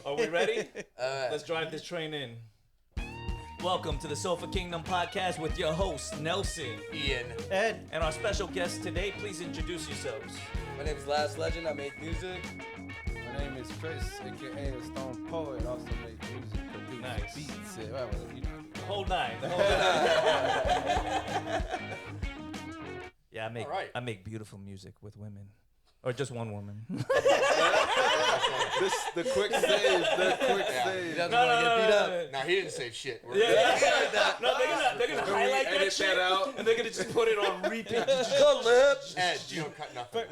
Are we ready? Let's drive this train in. Welcome to the Sofa Kingdom podcast with your hosts, Nelson, Ian, Ed, and our special guest today. Please introduce yourselves. my name is Last Legend. I make music. My name is Chris, aka the Stone Poet. Also make music, produce Nice. beats. You know. Whole nine. Yeah, I make beautiful music with women. Or just one woman. The quick save. He doesn't want to get beat up. Nah, he didn't say shit. No, they're gonna highlight that shit out? and they're gonna just put it on repeat. Go lips. Ed, you don't cut nothing.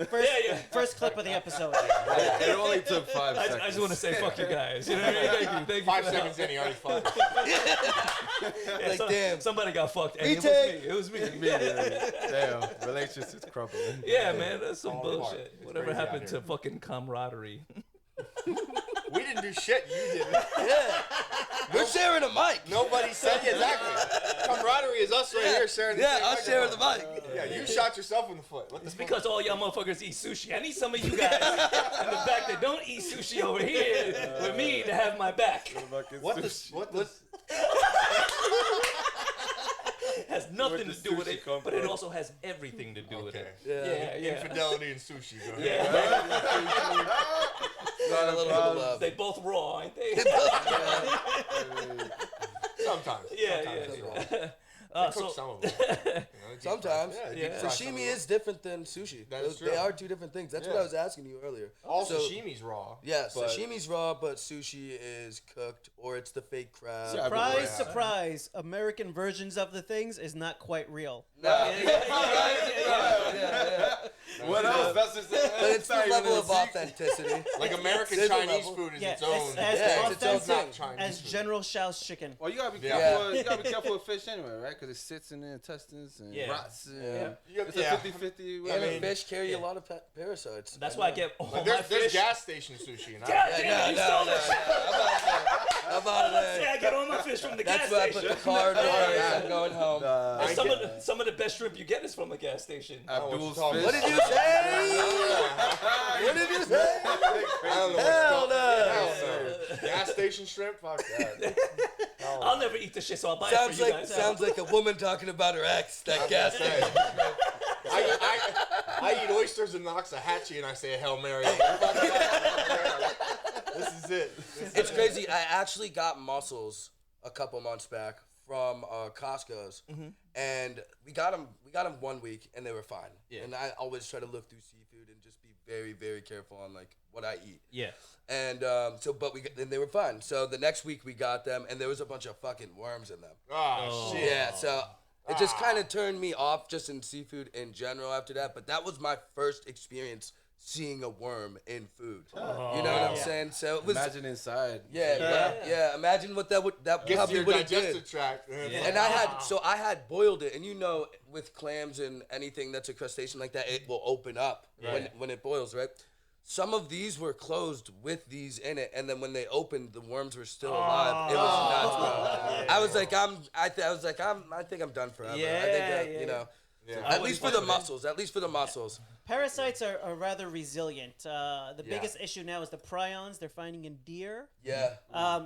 First clip of the episode. It only took 5 seconds. I just want to say fuck you guys. You know what I mean? Thank you. 5 seconds in, he already fucked. Damn. Somebody got fucked. And Retake. it was me. Damn, relationships crumbling. Yeah, man, that's some Falling apart. bullshit. It's Whatever crazy out happened here. to fucking camaraderie? We didn't do shit. You did. We're sharing a mic. Nobody said exactly. Camaraderie is us right here sharing the same Yeah, I'm sharing the microphone. mic. Yeah, you shot yourself in the foot. What the It's fuck? because all y'all motherfuckers eat sushi. I need some of you guys in the back that don't eat sushi over here with me to have my back. What the? Has nothing Where'd to the do with sushi it, come but it from? also has everything to do with Okay. it. Yeah. Yeah. Infidelity and sushi. Go ahead. Yeah. Got a little bit of love. They both raw, ain't they? Sometimes. Yeah, Sometimes yeah. it's wrong. Cook So, some of them. Sometimes. Yeah, Yeah. Sashimi is different than sushi. That's They true. are two different things. That's Yeah. what I was asking you earlier. All So- sashimi's raw. Yeah, but sashimi's raw, but sushi is cooked, or it's the fake crab. Yeah. Surprise, Yeah. surprise. American versions of the things is not quite real. What else? That's just But it's the level of authenticity. Like American There's a Chinese level. food is Yeah, its own. as Yeah, it's its own authentic thing. as General Shao's chicken. Well, you gotta be Yeah. careful. You gotta be careful with fish anyway, right? Because it sits in the intestines and Yeah. rots. And Yeah. It's Yeah. a 50-50. And whatever. fish carry a lot of parasites. that's why I get all Like my there's fish. gas station sushi. And God I, damn, you stole that shit. How about Yeah, that? I get all my fish from the That's gas why I station. put the card on Yeah. I'm going home. And some of the best shrimp you get is from the gas station. Abdul's talking fish. What did you say? What did you say? I don't know Hell no. Hell no. Gas station shrimp? Fuck that. I'll never eat this shit, so I'll buy Sounds it for you like guys. a woman talking about her ex. That gas Hey. station. I eat oysters and Noxahatchee and I say a Hail Mary. This is it. It's crazy. I actually got mussels a couple months back from Costco's, and we got them 1 week, and they were fine. Yeah. And I always try to look through seafood and just be very, very careful on like what I eat. Yeah. And then they were fine. So the next week we got them, and there was a bunch of fucking worms in them. Oh, shit. Yeah. So it just kind of turned me off just in seafood in general after that. But that was my first experience seeing a worm in food. You know what I'm saying? So it was. Imagine inside. Yeah. Imagine what that Gets to probably your would have digestive did. tract. And I had boiled it, and you know, with clams and anything that's a crustacean like that, it will open up when it boils, right? Some of these were closed with these in it, and then when they opened, the worms were still alive. It was nuts, bro. I was like, I think I'm done forever. I think you know. Yeah. At least for the mussels. At least for the mussels. Parasites are rather resilient. The Yeah. biggest issue now is the prions they're finding in deer. Yeah.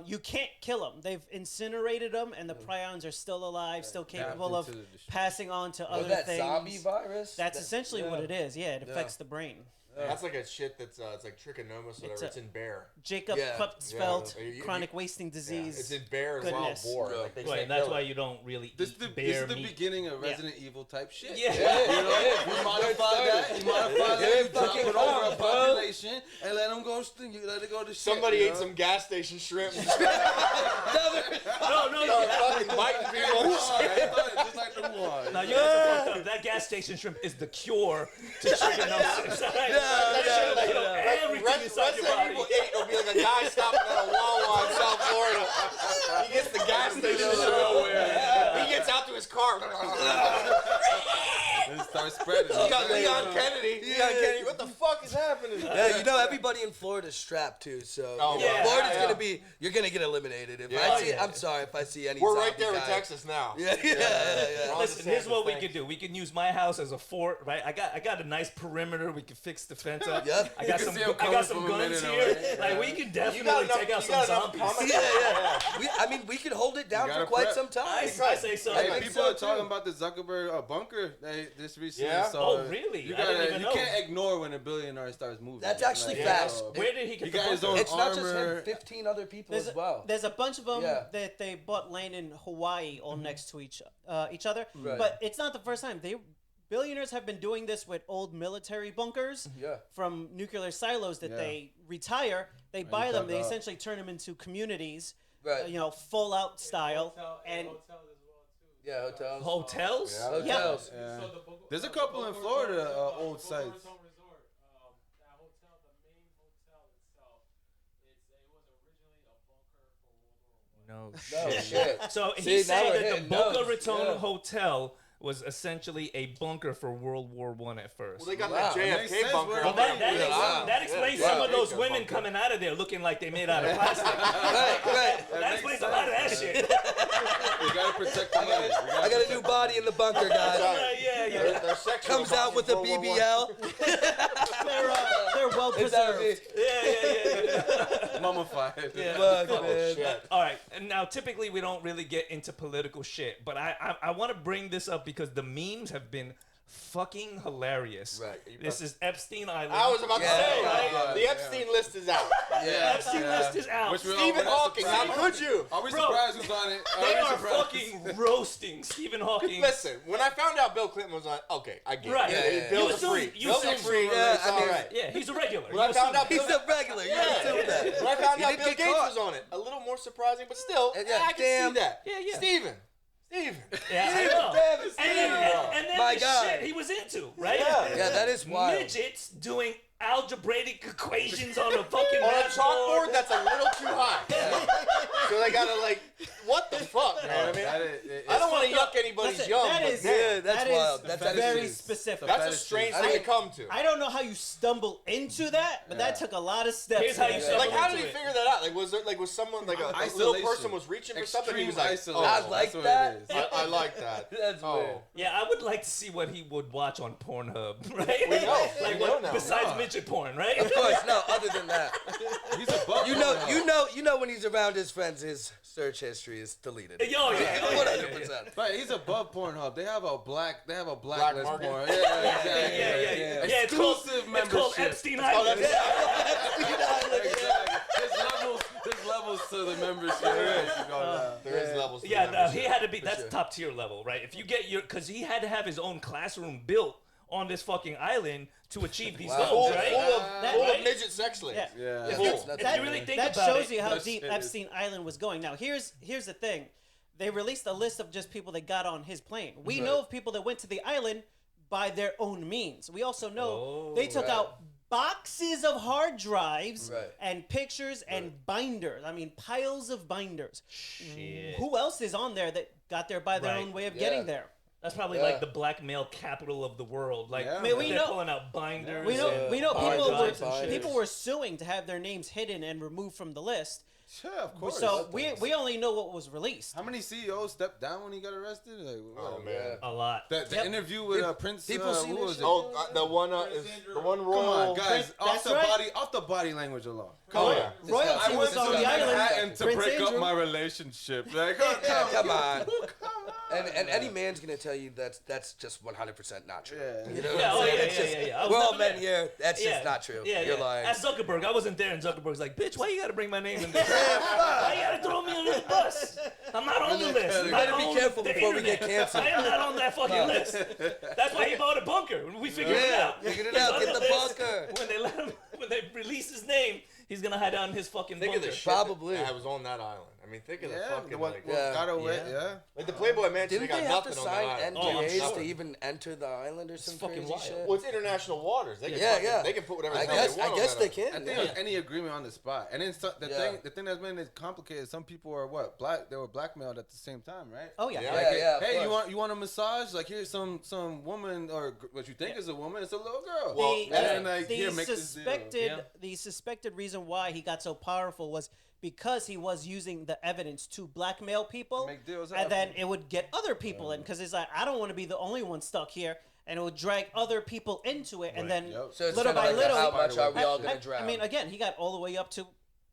You can't kill them. They've incinerated them, and the prions are still alive, still capable of into the destruction. passing on to Oh, other that things. zombie virus? That's essentially what it is. Yeah, it affects the brain. That's like a shit that's it's like trichinosis, whatever. It's in bear. Jacob Yeah. Creutzfeldt, Yeah. chronic wasting disease. It's in bear and Goodness. wild boar. Yeah. Like they Right, say and that's kill why it. you don't really This eat is bear the meat. beginning of Resident Evil type shit. Yeah. You know, you modify that. You modify that. You drop fucking it over a wrong, bro. population and let them go. You let it go to shit. Somebody you ate know? some gas station shrimp and No, fucking biting people. Just like the one. no, you guys are fucked up. That gas station shrimp is the cure to trichinosis. Right? Everything inside your Resident Evil body. 8 will be like a guy stopping at a Wawa in South Florida. He gets the gas station shrimp. He gets out to his car. And start spreading. Leon Kennedy. What the fuck is happening? Yeah, you know everybody in Florida's strapped too, so Oh, you know, yeah. Florida's Yeah. you're gonna get eliminated. If Yeah. I see, I'm sorry if I see any. We're zombie right there in guy. Texas now. Yeah. Listen, here's what we could do. We can use my house as a fort, right? I got a nice perimeter. We can fix the fence up. Yep. I got some guns here. Like we can definitely take out some zombies. We could hold it down for quite some time. I say so. Hey, people are talking about the Zuckerberg bunker this recently. Yeah? So Oh, really? You I didn't even know. can't ignore when a billionaire starts moving. That's actually facts. Where did he get He the got his bunker? own It's not just armor. him. 15 other people as well. There's a bunch of them Yeah. that they bought land in Hawaii all next to each other. Right. But it's not the first time. Billionaires have been doing this with old military bunkers from nuclear silos that they retire. They buy them. They essentially turn them into communities, full out style. Yeah, hotels. Hotels? Hotels. Yeah. There's a couple in Florida, old sites. No No shit. shit. So See, he's now saying we're that the hitting Boca notes. Raton Yeah. Hotel was essentially a bunker for World War I at first. Well, they got Wow. that It makes JFK sense bunker. where- Well, up that, there. that explains Yeah. some of those Yeah. women coming out of there looking like they made out of plastic. Right. That explains a lot of that shit. We gotta protect the money. I got a new body in the bunker, guys. Yeah. They're sexual Comes out with a about World War I. BBL. They're well Is that me? preserved. Yeah. Mummified. Fuck, Oh, man. shit. All right, and now typically we don't really get into political shit, but I want to bring this up because the memes have been fucking hilarious. Right. This is Epstein Island. I was about to Yeah. say, Right? the Epstein list is out. Epstein list is out. Which we all- Stephen we're not Hawking, how surprised. could you? Are we Bro, surprised who's on it? They we are surprised? fucking roasting Stephen Hawking. Listen, when I found out Bill Clinton was on, okay, I get Right. it. Yeah, yeah. Bill's You a assume- freak. you Bill's a assume- freak. Yeah, It's I all mean- right. Yeah, he's a regular. When I You found assume out He's that. a regular. You assume that. When I found He out didn't Bill get Gates caught. was on it, a little more surprising, but still, Yeah, I can damn. see that. Yeah. Steven. Yeah, I know. Damn it, And then My the God. shit he was into, right? Yeah, that is wild. Midgets doing algebraic equations on a fucking On a math chalkboard board. that's a little too high. So they gotta what the fuck, man? I mean, I don't want to yuck anybody's Listen, yum, that but is- man, Yeah, that's That is wild. That's very issues. specific. that's a strange thing to come to. I don't know how you stumble into that, but that took a lot of steps. Here's how to you get stumble Like, how did into he it. figure that out? Like, was someone like a little Isolation. person was reaching for something? He was Extreme like, isolation. I like That's what that. it is. I like that. That's Oh. weird. Yeah, I would like to see what he would watch on Pornhub, right? We know. Like We know what now. besides midget porn, right? Of course, no. Other than that, He's a buff. you know when he's around his friends, his search history is deleted. Yo, yeah. 100%. But he's above Pornhub. They have a blacklist market? porn. Yeah, exactly. Yeah, it's Exclusive called membership. Epstein Oh, Island. Exactly. There's levels to the membership. There is levels. To Yeah, membership. he had to be. That's top tier level, right? If you get because he had to have his own classroom built on this fucking island to achieve these Full, goals, right? full Right? of midget sex slaves. Yeah. If Full. you, That's if you really think that about shows it, you how That's- deep it is. Epstein Island was going. Now, here's the thing. They released a list of just people that got on his plane. We know of people that went to the island by their own means. We also know they took out boxes of hard drives and pictures and binders. I mean, piles of binders. Shit. Who else is on there that got there by their Right. own way of getting there? That's probably like the blackmail capital of the world. Like, Yeah. I mean, we they're know- pulling out binders. We know and people hard drives and were shit. people were suing to have their names hidden and removed from the list. Sure, of course. So we only know what was released. How many CEOs stepped down when he got arrested? Like, Oh man. A lot. The interview with Prince. people see who this was shit? it? Oh, the one is the one royal. Come on, guys! That's right. Off the body language alone. Oh yeah. Royalty was on the island. Manhattan to Prince break Andrew. up my relationship. Like, Come on. And any man's gonna tell you that's just 100% not true. Yeah. You know Yeah, what I'm oh, saying? yeah, It's yeah, just- yeah, yeah. I was We're all never men there. here. That's just not true. Yeah, You're yeah. lying. Ask Zuckerberg. I wasn't there, and Zuckerberg's like, "Bitch, why you gotta bring my name in there? Why you gotta throw me on this bus? I'm not on the list. You better I'm be on careful the before we get internet. canceled. I am not on that fucking list. That's why he bought a bunker. We figured it Yeah, out. figured it He's out. on Get the list. bunker. When they release his name, he's gonna hide out in his fucking Think of bunker. the shit Probably. that was on that island. I mean, think of the yeah, fucking what like, got away. Yeah. Yeah. like the Playboy Mansion. Didn't they they got have to nothing on that sign island. Oh, I'm NDAs sure. to even enter the island or some fucking crazy wild. shit? Well, it's international waters. They can Yeah, fucking, yeah. They can put whatever. I the hell guess they want on they that can. I think it was any agreement on the spot, and then the thing that's made it complicated. Some people are black. They were blackmailed at the same time, right? Oh yeah. Yeah. Like, of hey, course. you want a massage? Like, here's some woman or what you think is a woman. It's a little girl. Well, The, and then, like, the here, make this deal. suspected Yeah. the suspected reason why he got so powerful was because he was using the evidence to blackmail people, Make deals and then happen. it would get other people in because it's like I don't want to be the only one stuck here, and it would drag other people into it, and then Yep. So it's little kinda by like little, how much are we all I- gonna drown? I mean, again, he got all the way up to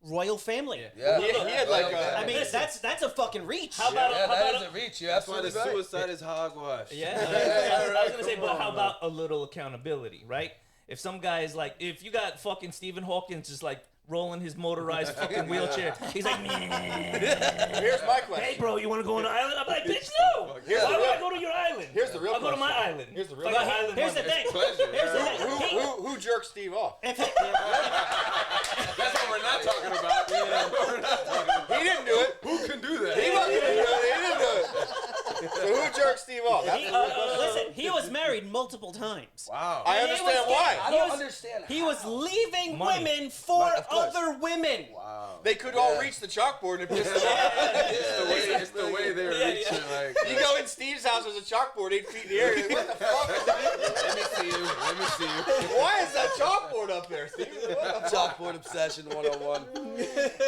royal family. yeah. He had like a. I mean, Listen. that's a fucking reach. How about Yeah, how that about is a reach. You're That's why the absolutely right. suicide is hogwash. Yeah, I was gonna say, but how about a little accountability, right? If some guy is like, if you got fucking Stephen Hawking just like rolling his motorized fucking wheelchair, he's like, man, Here's my question. hey bro, you want to go on an island? I'm like, bitch, no. Here's Why the would real- I go to your island? Here's the real I'll go to my question. island. Here's the real Fucking question. island Here's the money. thing. pleasure. Here's the thing. Who jerked Steve off? If That's what we're not talking about. We're not talking about. He didn't do it. Who can do that? He wasn't do it. He didn't do it. So who jerked Steve off? That's the real question. listen, he was married multiple times. Wow. I And he understand was why. I He don't was- understand. He was leaving Money. women for Of course. other women. Wow. They could all reach the chalkboard and piss them off. It's the way they're reaching. Like, You go in Steve's house, there's a chalkboard 8 feet in the air. You're like, what the fuck is that? let me see you. Let me see you. Why is that chalkboard up there, Steve? What the fuck? Chalkboard obsession 101.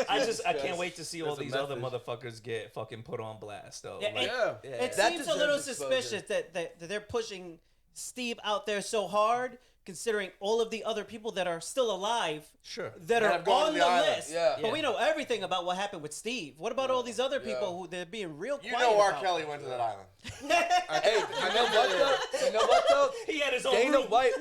I can't wait to see all That's a these other message. motherfuckers get fucking put on blast though. Yeah, Like, Yeah. It That seems a deserves little exposure. suspicious that they're pushing Steve out there so hard, considering all of the other people that are still alive sure. that are have gone to on the the island. list. Yeah. But we know everything about what happened with Steve. What about all these other people who they're being real You quiet know R. about? Kelly went to that island. Hey, you know what though? You know what though? He had his own Dana group. White.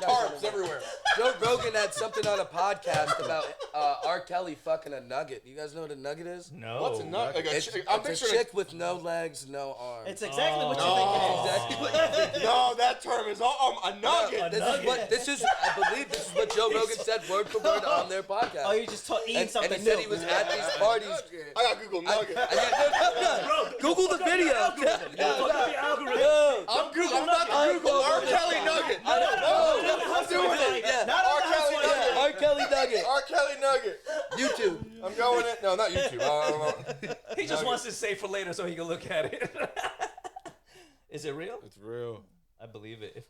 Tarps everywhere. Joe Rogan had something on a podcast about R. Kelly fucking a nugget. You guys know what a nugget is? No. What's a nut? Like It's, I'm it's a picturing chick with no legs, no arms. It's exactly what you No. think it is. exactly what you think. No, that term is a nugget. This is I believe this is what Joe Rogan said word for word on their podcast. Oh, you're just eating and something he said new. he was at these parties. I got Google nugget. No. Google the video. Fuck up your algorithm. I'm about to Google R. Kelly nugget. I'm doing it. Yeah. Not R. on the Kelly housewife. nugget. R. Kelly nugget. R. Kelly nugget. YouTube. I'm going in. No, not YouTube. He just wants to save for later so he can look at it. Is it real? It's real. I believe it. If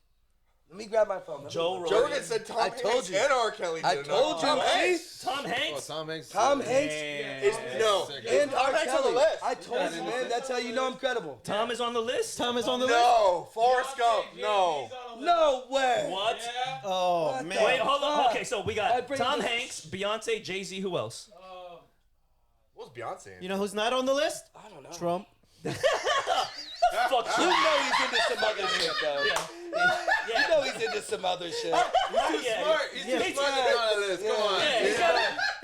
Let me grab my phone. Joe Rogan. Joe Rogan said Tom I told Hanks you. and R. Kelly did I it. told you. Tom see? Hanks. Tom Oh, Hanks. Tom Hanks. Tom Hanks Is, no. and Tom R. Hanks on the Kelly. list. I told you, man. That's how you know I'm credible. Tom is on the list. Tom is on the list. No. Forrest Gump. No. No way. What? Oh What man. the Wait, hold on. fuck? Okay, so we I got bring Tom this- Hanks, Beyonce, Jay-Z. Who else? What was Beyonce in? You know who's not on the list? I don't know. Fuck Trump. You you. know he's into some other shit, though. You know he's into some other shit. He's too smart. He's too smart to be on that list. Come on. Yeah,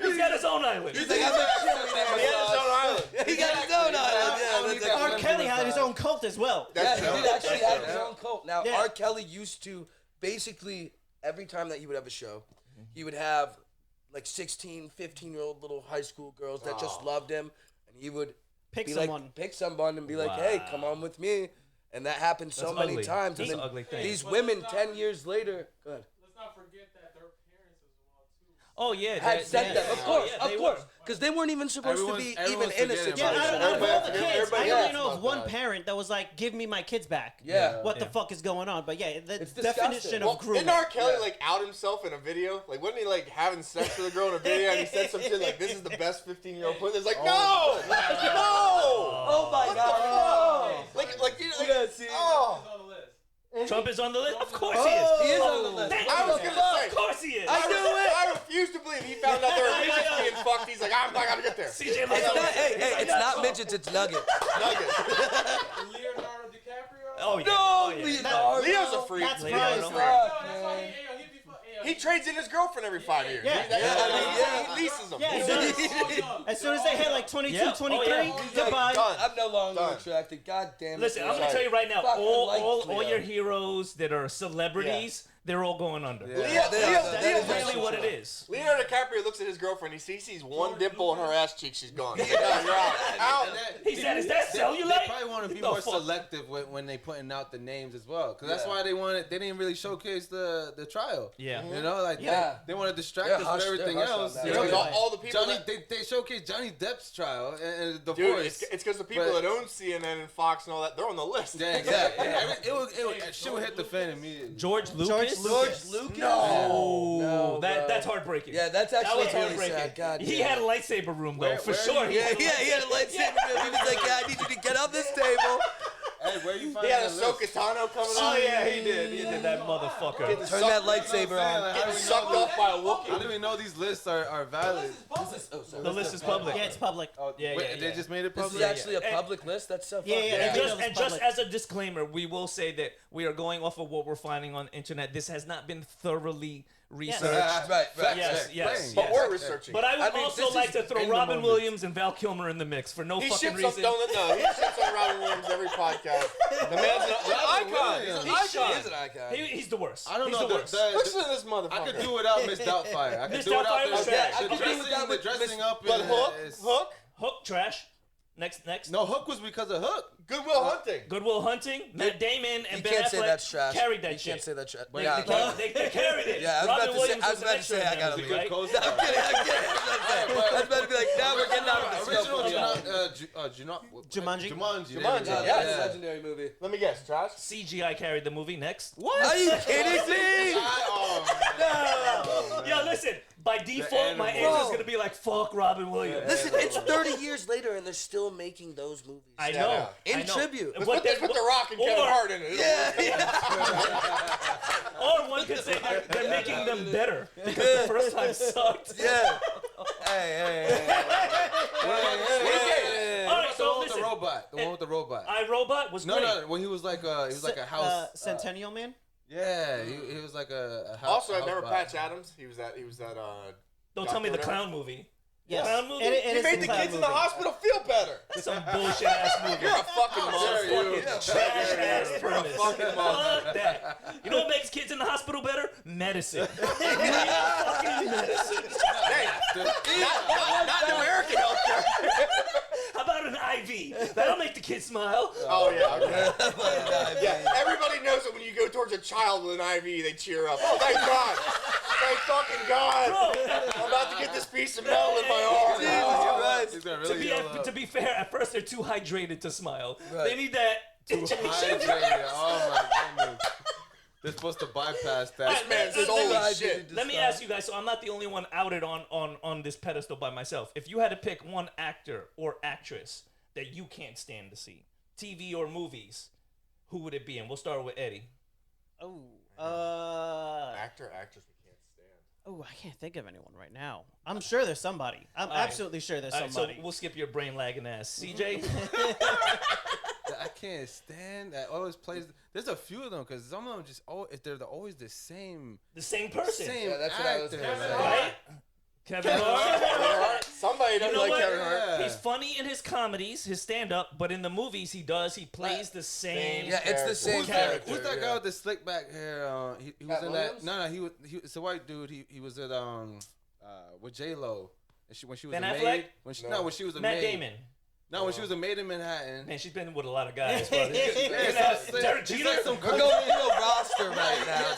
he's got his own island. He's like, I'm not chilling He had his own island. He got his own island. Yeah, need that's that R. like- Kelly had his own cult as well. Yeah, That's he true. did actually have his own cult. Now, Yeah. R. Kelly used to basically every time that he would have a show, he would have like 16, 15-year-old little high school girls that just loved him, and he would Pick be someone. like, pick someone and be like, hey, come on with me. And that happened so That's many ugly. times. That's And an then ugly thing. these women 10 years later, good. Let's not forget that their parents as well too. Oh yeah, Had said that, of course, yeah, they of were. course, because they weren't even supposed to be even Everyone's in a forgetting Yeah, about situation. out of all the Everybody- kids, I everybody only asks know of about one that. parent that was like, "Give me my kids back." Yeah. What the fuck is going on? But yeah, the It's definition disgusting. of Well, grooming. didn't R. Kelly Yeah. like out himself in a video? Like, wasn't he like having sex with a girl in a video? And he said some shit like, "This is the best 15-year-old pussy." It's like, no, no. Oh my God. Like, you know, Yeah, see? oh. On the list. Trump is on the list. Of course He is on the he list. is. I was gonna say. Of course he is. I knew it. I refuse to believe he found out there were midgets being fucked. He's like, I'm not gonna get there. CJ It's Leno. not, it's not midgets, it's Nugget. Nugget. Leonardo DiCaprio. Oh yeah. No, Oh, yeah. Leonardo. Leo's a freak. That's Leo, prize. no. No, that's why he'd be fun. He trades in his girlfriend every 5 years. Yeah. He leases them. Yeah, as soon as they hit like 22, Yeah. 23, Oh, yeah. goodbye. Done. I'm no longer Done. attracted. God damn it. Listen, I'm gonna Sorry. tell you right now, Fucking like all Leo. your heroes that are celebrities, they're all going under. Leo's that is That's really true. what it is. Leonardo DiCaprio looks at his girlfriend. He sees one dimple in her ass cheek. She's gone. He's like, no, you're out. Out. He said, "Is that They cellulite?" probably want to be What the more fuck? selective when they putting out the names as well, because that's Yeah. why they didn't really showcase the trial. Yeah. You know, like Yeah. they want to distract They're us hushed- with everything they're hushed on else. that. You know, Because all the people Johnny, that, they showcased Johnny Depp's trial and the dude, voice. it's because the people But- that own CNN and Fox and all that, they're on the list. Yeah, exactly. Shit would hit the fan immediately. George Lucas. George George Lucas? No, that's heartbreaking. Yeah, that's That actually was really heartbreaking. sad. God He damn. had a lightsaber room though, for Where sure. Yeah, he had a lightsaber. He was like, "Yeah, I need you to get on this table." Hey, where you He find had that Ahsoka list? Tano coming Oh on. yeah, he did. He did that motherfucker. Turn that lightsaber on. Like, how do we Sucked know off by a How Wookiee. do we know these lists are valid? The list is public. Yeah, it's public. Oh, Yeah, wait, yeah, They yeah. just made it This public. is actually a public list. That's so Yeah, fucking yeah, And yeah. just, It's and just public. as a disclaimer, we will say that we are going off of what we're finding on the internet. This has not been thoroughly researched. Right. Yes, yes, Plain. But yes. we're researching. But I would I mean, also this like is to throw in the Robin moment. Williams and Val Kilmer in the mix for no He fucking ships up, reason. he shits on Robin Williams every podcast. The man's an icon. He's an He icon. is an icon. He's the worst. I don't He's know. the worst. Listen to this I motherfucker. could do without Miss Doubtfire. I could Miss do without Doubtfire was the trash. I could do dressing, without the with dressing Miss- up. But and, Hook, Hook trash. Next. No, Hook was because of Hook. Goodwill Hunting. Goodwill Hunting. Matt Damon You and Ben can't Affleck say that's trash. carried that You shit. can't say that's trash. They, Yeah, they carried it. Yeah, I was Robin about to say- Williams I was was an about to extra say, in I that gotta movie, leave. right? I'm kidding. I was about to be like, now we're getting out of the scope of the Jumanji? Jumanji, Jumanji. yeah, it's a legendary movie. Let me guess, trash? CGI carried the movie. Next. Are you kidding me? Yo, listen. By default, my animal. answer is gonna be like, "Fuck Robin Williams." Listen, it's 30 years later and they're still making those movies. I know. In I know. tribute. And Let's put The Rock and Kevin Hart in it. Or one could say they're making them better because the first time sucked. Yeah. Hey. All right, The so one with the listen. robot. The one with the robot. iRobot was great. No. When he was like a house. Centennial Man. Yeah, he was like a house. Also, I house remember bot. Patch Adams. He was that. Don't tell me the Doctor clown movie. Yes. Clown movie? It He is made the clown kids in the movie. hospital feel better. Some bullshit ass movie. You're a fucking Fucking monster. trash ass premise. fucking monster. Fuck that. You know what makes kids in the hospital better? Medicine. Fucking medicine. Hey, not the American healthcare. How about an IV? That'll make the kids smile. Oh yeah, okay. Yeah, everybody knows that when you go towards a child with an IV, they cheer up. Oh, thank God! Thank fucking God! I'm about to get this piece of metal in my arm. He's gonna really yell out. To be fair, at first they're too hydrated to smile. Right. They need that injection. Hydrated. Oh my goodness. They're supposed to bypass that. Alright, Man's holy shit. Let me ask you guys, so I'm not the only one outed on this pedestal by myself. If you had to pick one actor or actress that you can't stand to see, TV or movies, who would it be? And we'll start with Eddie. Oh, Actor, actress, we can't stand. I can't think of anyone right now. I'm sure there's somebody. I'm right. absolutely sure there's All right, so somebody. we'll skip your brain lagging ass. CJ? I can't stand that. Always plays. There's a few of them because some of them just always the same. The same person. Same Yeah, that's what I was actor, gonna say. man. Right? Kevin Hart. Somebody doesn't know like what? Kevin Hart. Yeah. He's funny in his comedies, his stand-up, but in the movies he plays the same. Yeah, it's the same Who's character. that guy yeah. with the slick back hair? He was Pat in Williams? that. No, it's a white dude. He was at with J Lo. When she was Ben a Affleck? maid. When she was a Matt maid. Damon. No, when she was a maid in Manhattan. Man, she's been with a lot of guys. Bro. Derek He's Jeter? like some We're going through a roster right now.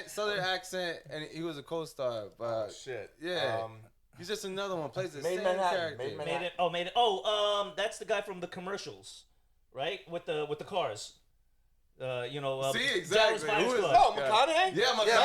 Southern accent, and he was a co-star. But Shit. yeah, he's just another one. Plays the Made same Manhattan, character. Made Manhattan. Made it. That's the guy from the commercials, right? With the cars. See, exactly. Dallas Buyers Who is Club. Oh, McConaughey? Yeah, my Yeah,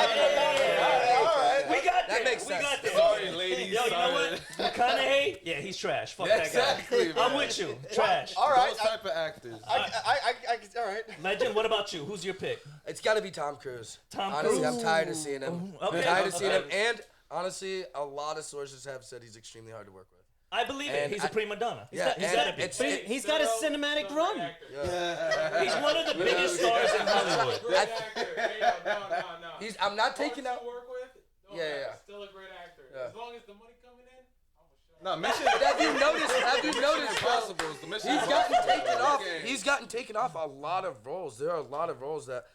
All right. We got there. That makes We sense. got there. Sorry, ladies. Yo, you know what? McConaughey? Yeah, he's trash. Fuck that guy. Exactly. I'm man. with you. Trash. All right. Those type of actors. All right. Legend, what about you? Who's your pick? It's got to be Tom Cruise. Tom Honestly, Cruise. I'm tired of seeing him. Okay, I'm tired of seeing okay. him. And honestly, a lot of sources have said he's extremely hard to work with. I believe it. And He's a prima donna. He's Yeah, got to be. it's- But he's got a cinematic run. He's one of the biggest stars in Hollywood. Great actor. Hey, no. I'm not taking out. To work with? No, Yeah. Still a great actor. Yeah. As long as the money coming in, I'm No, Mission Have you noticed? Impossible is the Mission He's gotten Impossible. taken off. Okay. He's gotten taken off a lot of roles. There are a lot of roles that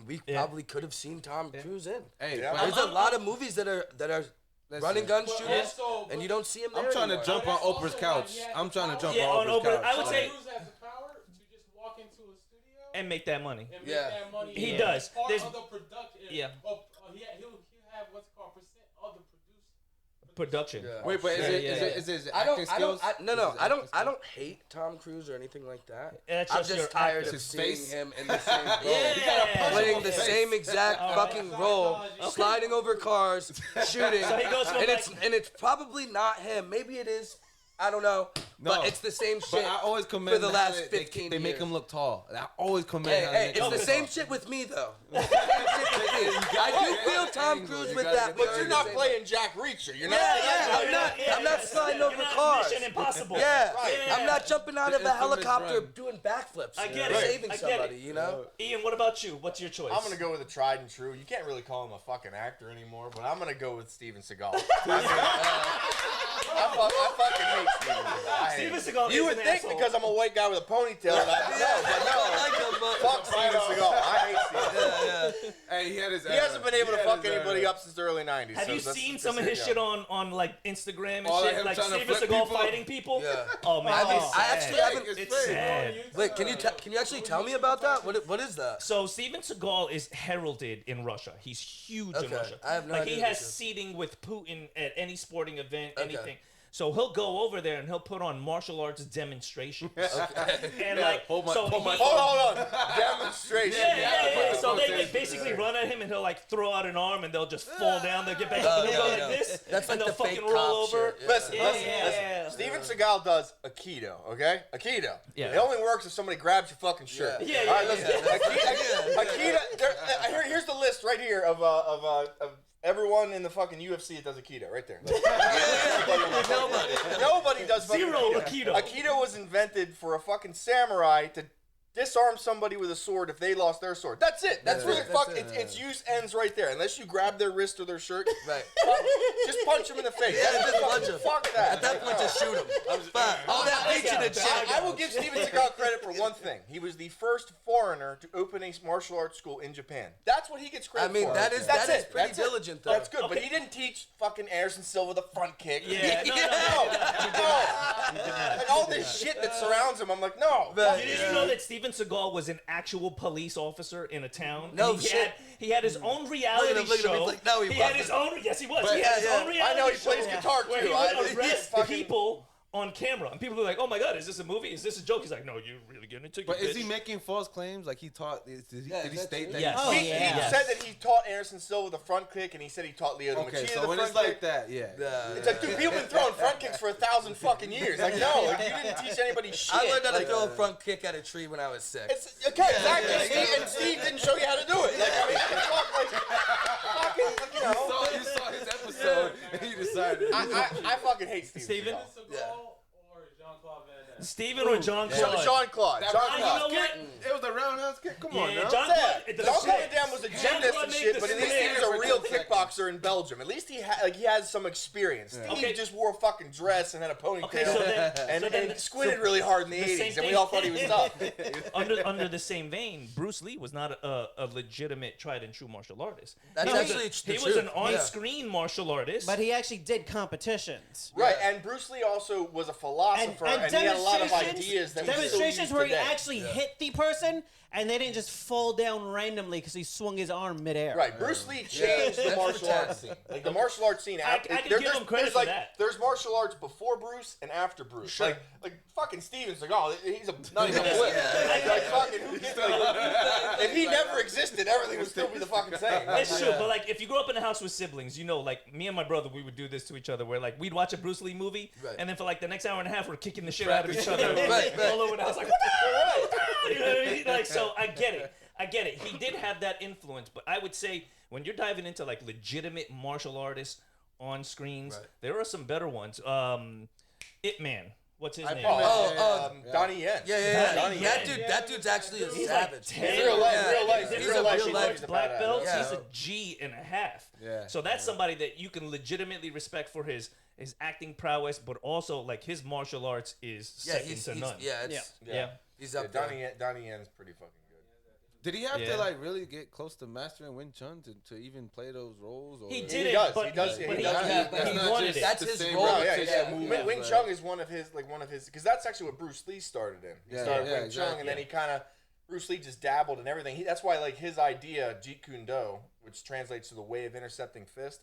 we probably could have seen Tom Cruise in. Hey, Yeah. but There's a lot of movies that are listen, running gun But shooters, also- and you don't see him there. I'm trying to anymore. jump on But that's Oprah's also couch. why he has I'm trying to jump Yeah, on on Oprah's Oprah. I would couch. say- Cruise has the power to just walk into a studio And make that money. and make Yeah. that money. He and does. Part There's- of the production. Yeah. He'll have what's called percent of the production. Yeah. Wait, but is it I don't. acting skills? I don't hate Tom Cruise or anything like that. That's I'm just your just tired actor. of His seeing face? him in the same role. Yeah. Playing the same exact fucking role, sliding over cars, shooting, So he goes from and it's probably not him. Maybe it is. I don't know. No. But it's the same shit. But I always commend for the how last they 15 They make years. him look tall. I always commend Hey, how they hey, make it's him the look same tall. shit with me though. It's the same shit with me. I do feel Tom Cruise with that, But you're not playing Jack Reacher. You're not. I'm not sliding over cars. Mission Impossible. Yeah, Right. I'm not jumping out of The a infamous helicopter run. doing backflips. I get or it. saving I get somebody, it. you know? Ian, what about you? What's your choice? I'm gonna go with a tried and true. You can't really call him a fucking actor anymore, but I'm gonna go with Steven Seagal. I fucking hate Steven Seagal. I hate Steven him. Seagal You is would an think asshole. because I'm a white guy with a ponytail that fuck Steven Seagal. I hate Steven. Hey, he had his. He hasn't been able to fuck anybody up since the early '90s. Have so you that's- seen that's some of it, his yeah. shit on like Instagram and Oh, like shit? him Like trying to Steven flip Seagal people? fighting people? Yeah. Oh man, I actually haven't. it's sad. Wait, can you actually tell me about that? What is that? So Steven Seagal is heralded in Russia. He's huge in Okay, Russia. I have no like idea he what has this is. seating with Putin at any sporting event, Okay. anything. So he'll go over there and he'll put on martial arts demonstrations. And like, Hold my- so hold my he- phone. Hold on. Demonstration. Yeah. So they Quotation. basically run at him and he'll like throw out an arm and they'll just fall down. They'll get back up and he'll go yeah. like this. That's and like they'll the fake fucking roll cop over. shit, yeah. Listen, Yeah, listen, yeah. listen. Steven Seagal does Aikido, okay? Aikido. Yeah. It only works if somebody grabs your fucking shirt. Yeah. Yeah, All right, yeah, listen. Aikido. Here's the list right here of everyone in the fucking UFC that does Aikido, right there. Nobody does fucking Zero Aikido. Aikido was invented for a fucking samurai to disarm somebody with a sword if they lost their sword. That's it. That's where its use ends right there. Unless you grab their wrist or their shirt, Right. just punch them in the face. Yeah, just punch him. Fuck that. At that point, just shoot him. Fuck. All that reaching and shit. I will give Steven Seagal credit for one thing. He was the first foreigner to open a martial arts school in Japan. That's what he gets credit I mean, for. that is That's pretty That's it. diligent, though. That's good, but he didn't teach fucking Anderson Silva the front kick. Yeah, no. And all this shit that surrounds him, I'm like, no. Did you know that Steven Seagal was an actual police officer in a town? No And shit. He had his own reality Look at him, show. he's like, no, he had wasn't. his own. Yes, he was. But- He had his yeah, own I reality know he plays show guitar where too. he I- would arrest fucking- people on camera, and people are like, "Oh my god, is this a movie? Is this a joke?" He's like, "No, you really getting into it." But is bitch." he making false claims? Like he taught? Did he state that? Yes. Oh, He yeah. said that he taught Anderson Silva the front kick, and he said he taught Leo the Okay, Machida so the when front it's like kick. that, yeah. It's like, dude, people been throwing front kicks for 1,000 fucking years. Like, no, like, you didn't teach anybody shit. I learned how to Like, throw a front kick at a tree when I was 6. It's okay, exactly. And Steve didn't show you how to do it. Like, I mean, fucking, you know. You saw his episode, and you decided. I fucking hate Steven. Steven? Seagal or Jean-Claude Van Damme? Steven or John Claude? Jean-Claude. You know Jean-Claude. what? It was a roundhouse kick. Come on, Yeah, now. John Yeah. Claude. Jean-Claude Van Damme was a gymnast Jean-Claude and made shit, the but at least he swing. was a real For 10 kickboxer in Belgium. At least he has some experience. Steve Okay. just wore a fucking dress and had a ponytail. Okay, so then, and squinted really hard in the, the 80s, same and we thing- all thought he was tough. under the same vein, Bruce Lee was not a legitimate tried and true martial artist. That's He was actually a- the he was truth. an on-screen martial artist. But he actually did competitions. Right, and Bruce Lee also was a philosopher, and he had a lot of ideas that we still use demonstrations where he today. actually hit the person and they didn't just fall down randomly because he swung his arm midair. Right, Bruce Lee changed the That's martial the arts scene. Like the martial arts scene. I can give him credit there's for like, that. There's martial arts before Bruce and after Bruce. Like fucking Steven's like, oh, he's not even a flip. Like fucking, who gives, like, if he never existed, everything would still be the fucking same. It's true, but like if you grew up in a house with siblings, you know, like me and my brother, we would do this to each other, where like we'd watch a Bruce Lee movie, Right. and then for like the next hour and a half, we're kicking the shit out of each other, Right. all over the house, like what the hell? You know what I mean? Like, so I get it. He did have that influence, but I would say when you're diving into like legitimate martial artists on screens, Right. there are some better ones. Ip Man. What's his name? Donnie Yen. Yeah. Donnie That Yen. dude, that dude's actually a He's savage. like 10, Real life, Yeah. real life, He's real a life. real He's black belt. Yeah. He's a G and a half. Yeah. So that's somebody that you can legitimately respect for his acting prowess, but also like his martial arts is Yeah, second he's to none. yeah. He's up there. Donnie Yen's pretty fucking good. Did he have Yeah. to like really get close to mastering Wing Chun to even play those roles? Or? He He did it, does, but he does, he, he but he, does. he, That's he not wanted just it. That's the his same role. Oh, role. yeah. Yeah. Wing Chun is one of his, because that's actually what Bruce Lee started in. He Yeah, started yeah, Wing Chun, exactly. and then he kind of, Bruce Lee just dabbled in everything. That's why, like, his idea, Jeet Kune Do, which translates to the way of intercepting fist,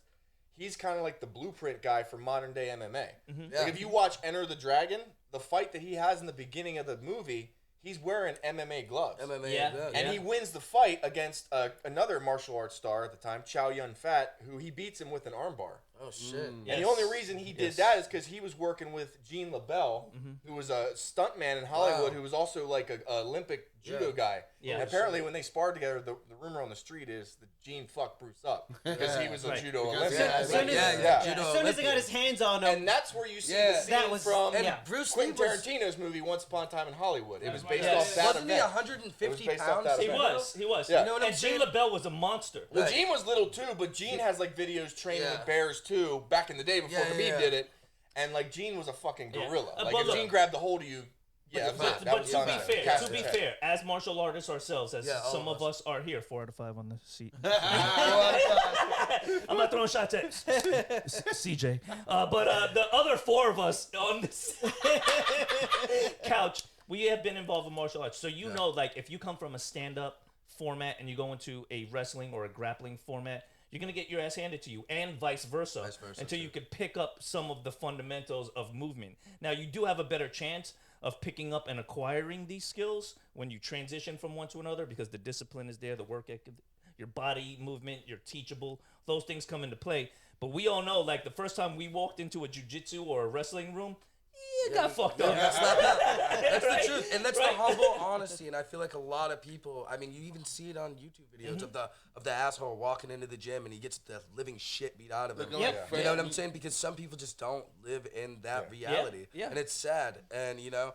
he's kind of like the blueprint guy for modern day MMA. Yeah. Like if you watch Enter the Dragon, the fight that he has in the beginning of the movie, he's wearing MMA gloves. MMA, Yeah. And he wins the fight against another martial arts star at the time, Chow Yun Fat, who he beats him with an armbar. Oh shit. And the only reason he did that is because he was working with Gene LaBelle, who was a stuntman in Hollywood, who was also like a Olympic judo guy. Yeah. And apparently, when they sparred together, the rumor on the street is that Gene fucked Bruce up because he was a judo Olympic. As soon as he got his hands on him, And that's where you see Yeah. the scene That was- from And Bruce Lee Quentin was Tarantino's movie Once Upon a Time in Hollywood. It was based Yes. off that wasn't he event. 150 It was based off pounds? that He event. was. Yeah. You know what I'm And Gene saying? LaBelle was a monster. Well, Right. Gene was little too, but Gene has like videos training Yeah. with bears too. Back in the day before Yeah, Khabib yeah. did it, and like Gene was a fucking gorilla. Yeah. Like But if look- Gene grabbed the hold of you, yeah, But that was to be done. fair, Cast to be his head. fair, as martial artists ourselves, as Yeah, all some of of us are here, 4 out of 5 on the seat. Yeah. I'm not throwing shots at CJ, but the other 4 of us on this couch, we have been involved in martial arts. So you know, like if you come from a stand-up format and you go into a wrestling or a grappling format, you're gonna get your ass handed to you, and vice versa, until you can pick up some of the fundamentals of movement. Now you do have a better chance of picking up and acquiring these skills when you transition from one to another, because the discipline is there, the work ethic, your body movement, you're teachable. Those things come into play. But we all know, like the first time we walked into a jiu-jitsu or a wrestling room, it got fucked up. That's not that. That's Right? the truth, and that's Right. the humble honesty. And I feel like a lot of people. I mean, you even see it on YouTube videos of the asshole walking into the gym and he gets the living shit beat out of him. Looking Yep. You know what I'm saying? Because some people just don't live in that reality, Yeah. and it's sad. And you know,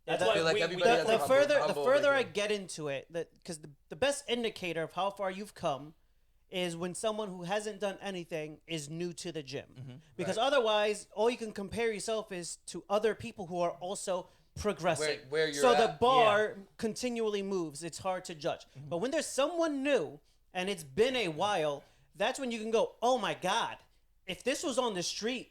That's I why feel like we- everybody has the a further humble I beginning. get into it, because the best indicator of how far you've come is when someone who hasn't done anything is new to the gym. Because otherwise, all you can compare yourself is to other people who are also progressing. Where you're so the at. bar continually moves. It's hard to judge. But when there's someone new and it's been a while, that's when you can go, oh my God, if this was on the street,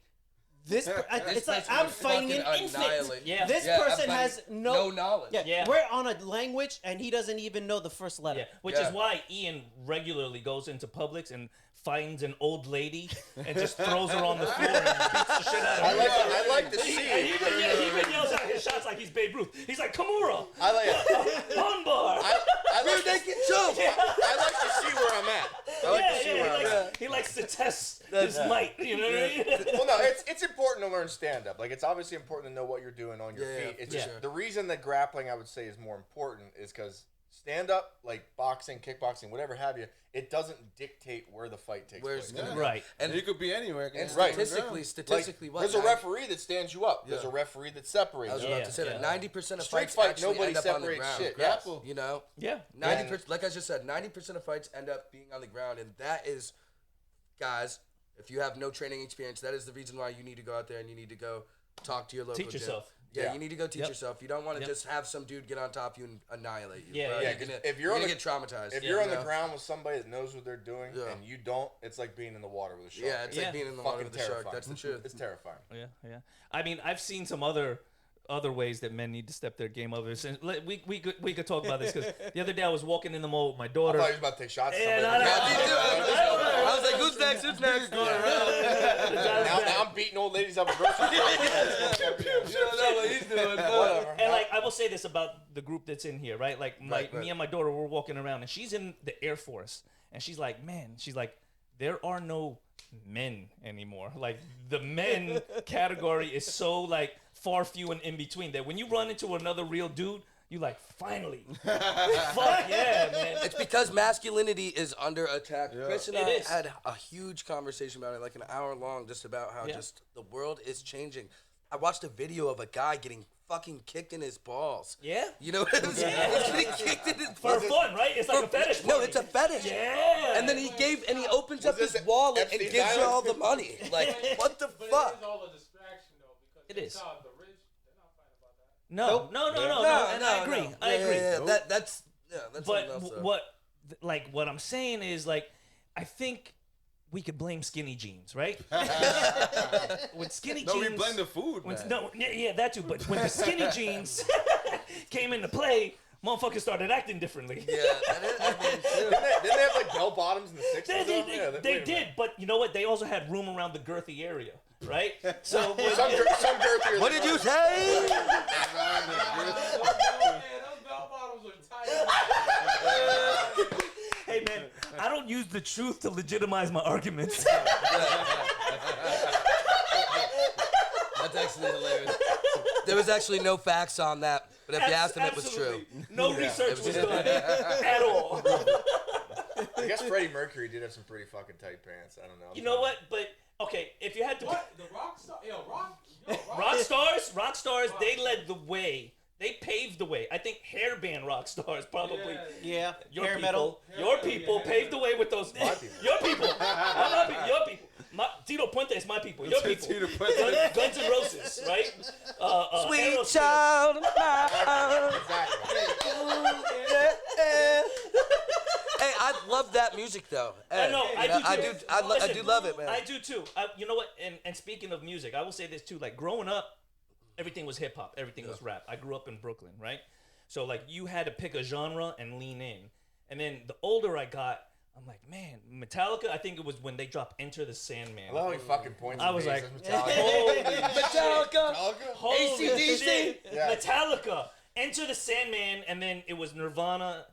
it's like person I'm would fighting an fucking infant. annihilate. Yeah. This Yeah, person but has no knowledge. Yeah, we're on a language and he doesn't even know the first letter. Yeah, which is why Ian regularly goes into Publix and finds an old lady and just throws her on the floor and beats the shit out of her. I like to see And it. he even yells out his shots like he's Babe Ruth. He's like, Kimura, I like bun bar. I like They to, can jump. I like to see where I'm at. I like to see where I'm at. he likes to test his might. You know what I mean? Well, no, it's important to learn stand up. Like it's obviously important to know what you're doing on your Yeah, feet. It's for just sure. the reason that grappling I would say is more important is because stand up, like boxing, kickboxing, whatever have you, it doesn't dictate where the fight takes Where's place. gonna Right. And You could be anywhere. and Right. statistically, Like, what? there's a referee that stands you up. There's Yeah. a referee that separates I was you. about Yeah, to say that yeah. 90% of Street fights fight, actually nobody end up on the separates ground. shit. Grapple. You know, Yeah. 90%. Like I just said, 90% of fights end up being on the ground, and that is, guys. If you have no training experience, that is the reason why you need to go out there and you need to go talk to your local Teach gym. yourself. Yeah, Yeah. you need to go teach Yep. yourself. You don't want to Yep. just have some dude get on top of you and annihilate you. Yeah, bro. yeah, You're gonna, if you're you're on gonna the- get traumatized. If you're on you the know? ground with somebody that knows what they're doing Yeah. and you don't, it's like being in the water with a shark. Yeah, it's Yeah. like being in the water Fucking with the shark. terrifying. That's the truth. It's terrifying. Yeah. I mean, I've seen some other ways that men need to step their game up. We could talk about this because the other day I was walking in the mall with my I daughter. thought he was about to take shots at Yeah, somebody. no, Me too. I was like, who's next? Who's next? Now I'm beating old ladies up at grocery store. You don't know what he's doing. Whatever. And like I will say this about the group that's in here, right? Like Right. me and my daughter were walking around, and she's in the Air Force, and she's like, there are no men anymore. Like the men category is so like far few and in between that when you run into another real dude, you like finally, fuck yeah, man. It's because masculinity is under attack. Chris and It I is. had a huge conversation about it, like an hour long, just about how Yeah. just the world is changing. I watched a video of a guy getting fucking kicked in his balls. Yeah. You know what I'm saying? He's getting kicked in his For balls. fun, right? It's like a fetish. No, party. it's a fetish. Yeah. And then he opens up this his wallet and Epstein's gives you all Island? the money. Like, what the But fuck? it is all a distraction though, because It is. the rich, they're not fighting about that. No. And I agree. No. I agree. Yeah. That's But something else, though. what I'm saying is like, I think we could blame skinny jeans, right? When skinny No, jeans. we blame the food, man. No, yeah, that too. But when the skinny jeans came into play, motherfuckers started acting differently. Yeah, that is, I mean, shit. Didn't they have like bell bottoms in the 60s? They did, but you know what? They also had room around the girthy area, right? So Some girthier. What did you say? Man, those bell bottoms are tight. hey man, I don't use the truth to legitimize my arguments. That's actually hilarious. There was actually no facts on that, but if you asked him, it was true. Absolutely. No research was done at all. I guess Freddie Mercury did have some pretty fucking tight pants. I don't know. You know what? But okay, if you had to, What? The rock star? Yo, rock rock stars, they led the way. They paved the way. I think hairband rock stars probably. Yeah. Your Hair people, metal. your people paved the way with those. My people. Your people. My people. Your people. Tito Puente is my people. Your people. Tito Puente. Guns N' Roses, right? Sweet Aerosmith. child of mine. Hey, I love that music though. I know, I do too. I do love it, man. I do too. You know what? And speaking of music, I will say this too. Like growing up, everything was hip hop. Everything was rap. I grew up in Brooklyn, right? So like you had to pick a genre and lean in. And then the older I got, I'm like, man, Metallica. I think it was when they dropped Enter the Sandman. I love how he fucking points. I was at me. like, He says Metallica. Metallica. Holy AC/DC. shit. Yeah. Metallica, Enter the Sandman, and then it was Nirvana,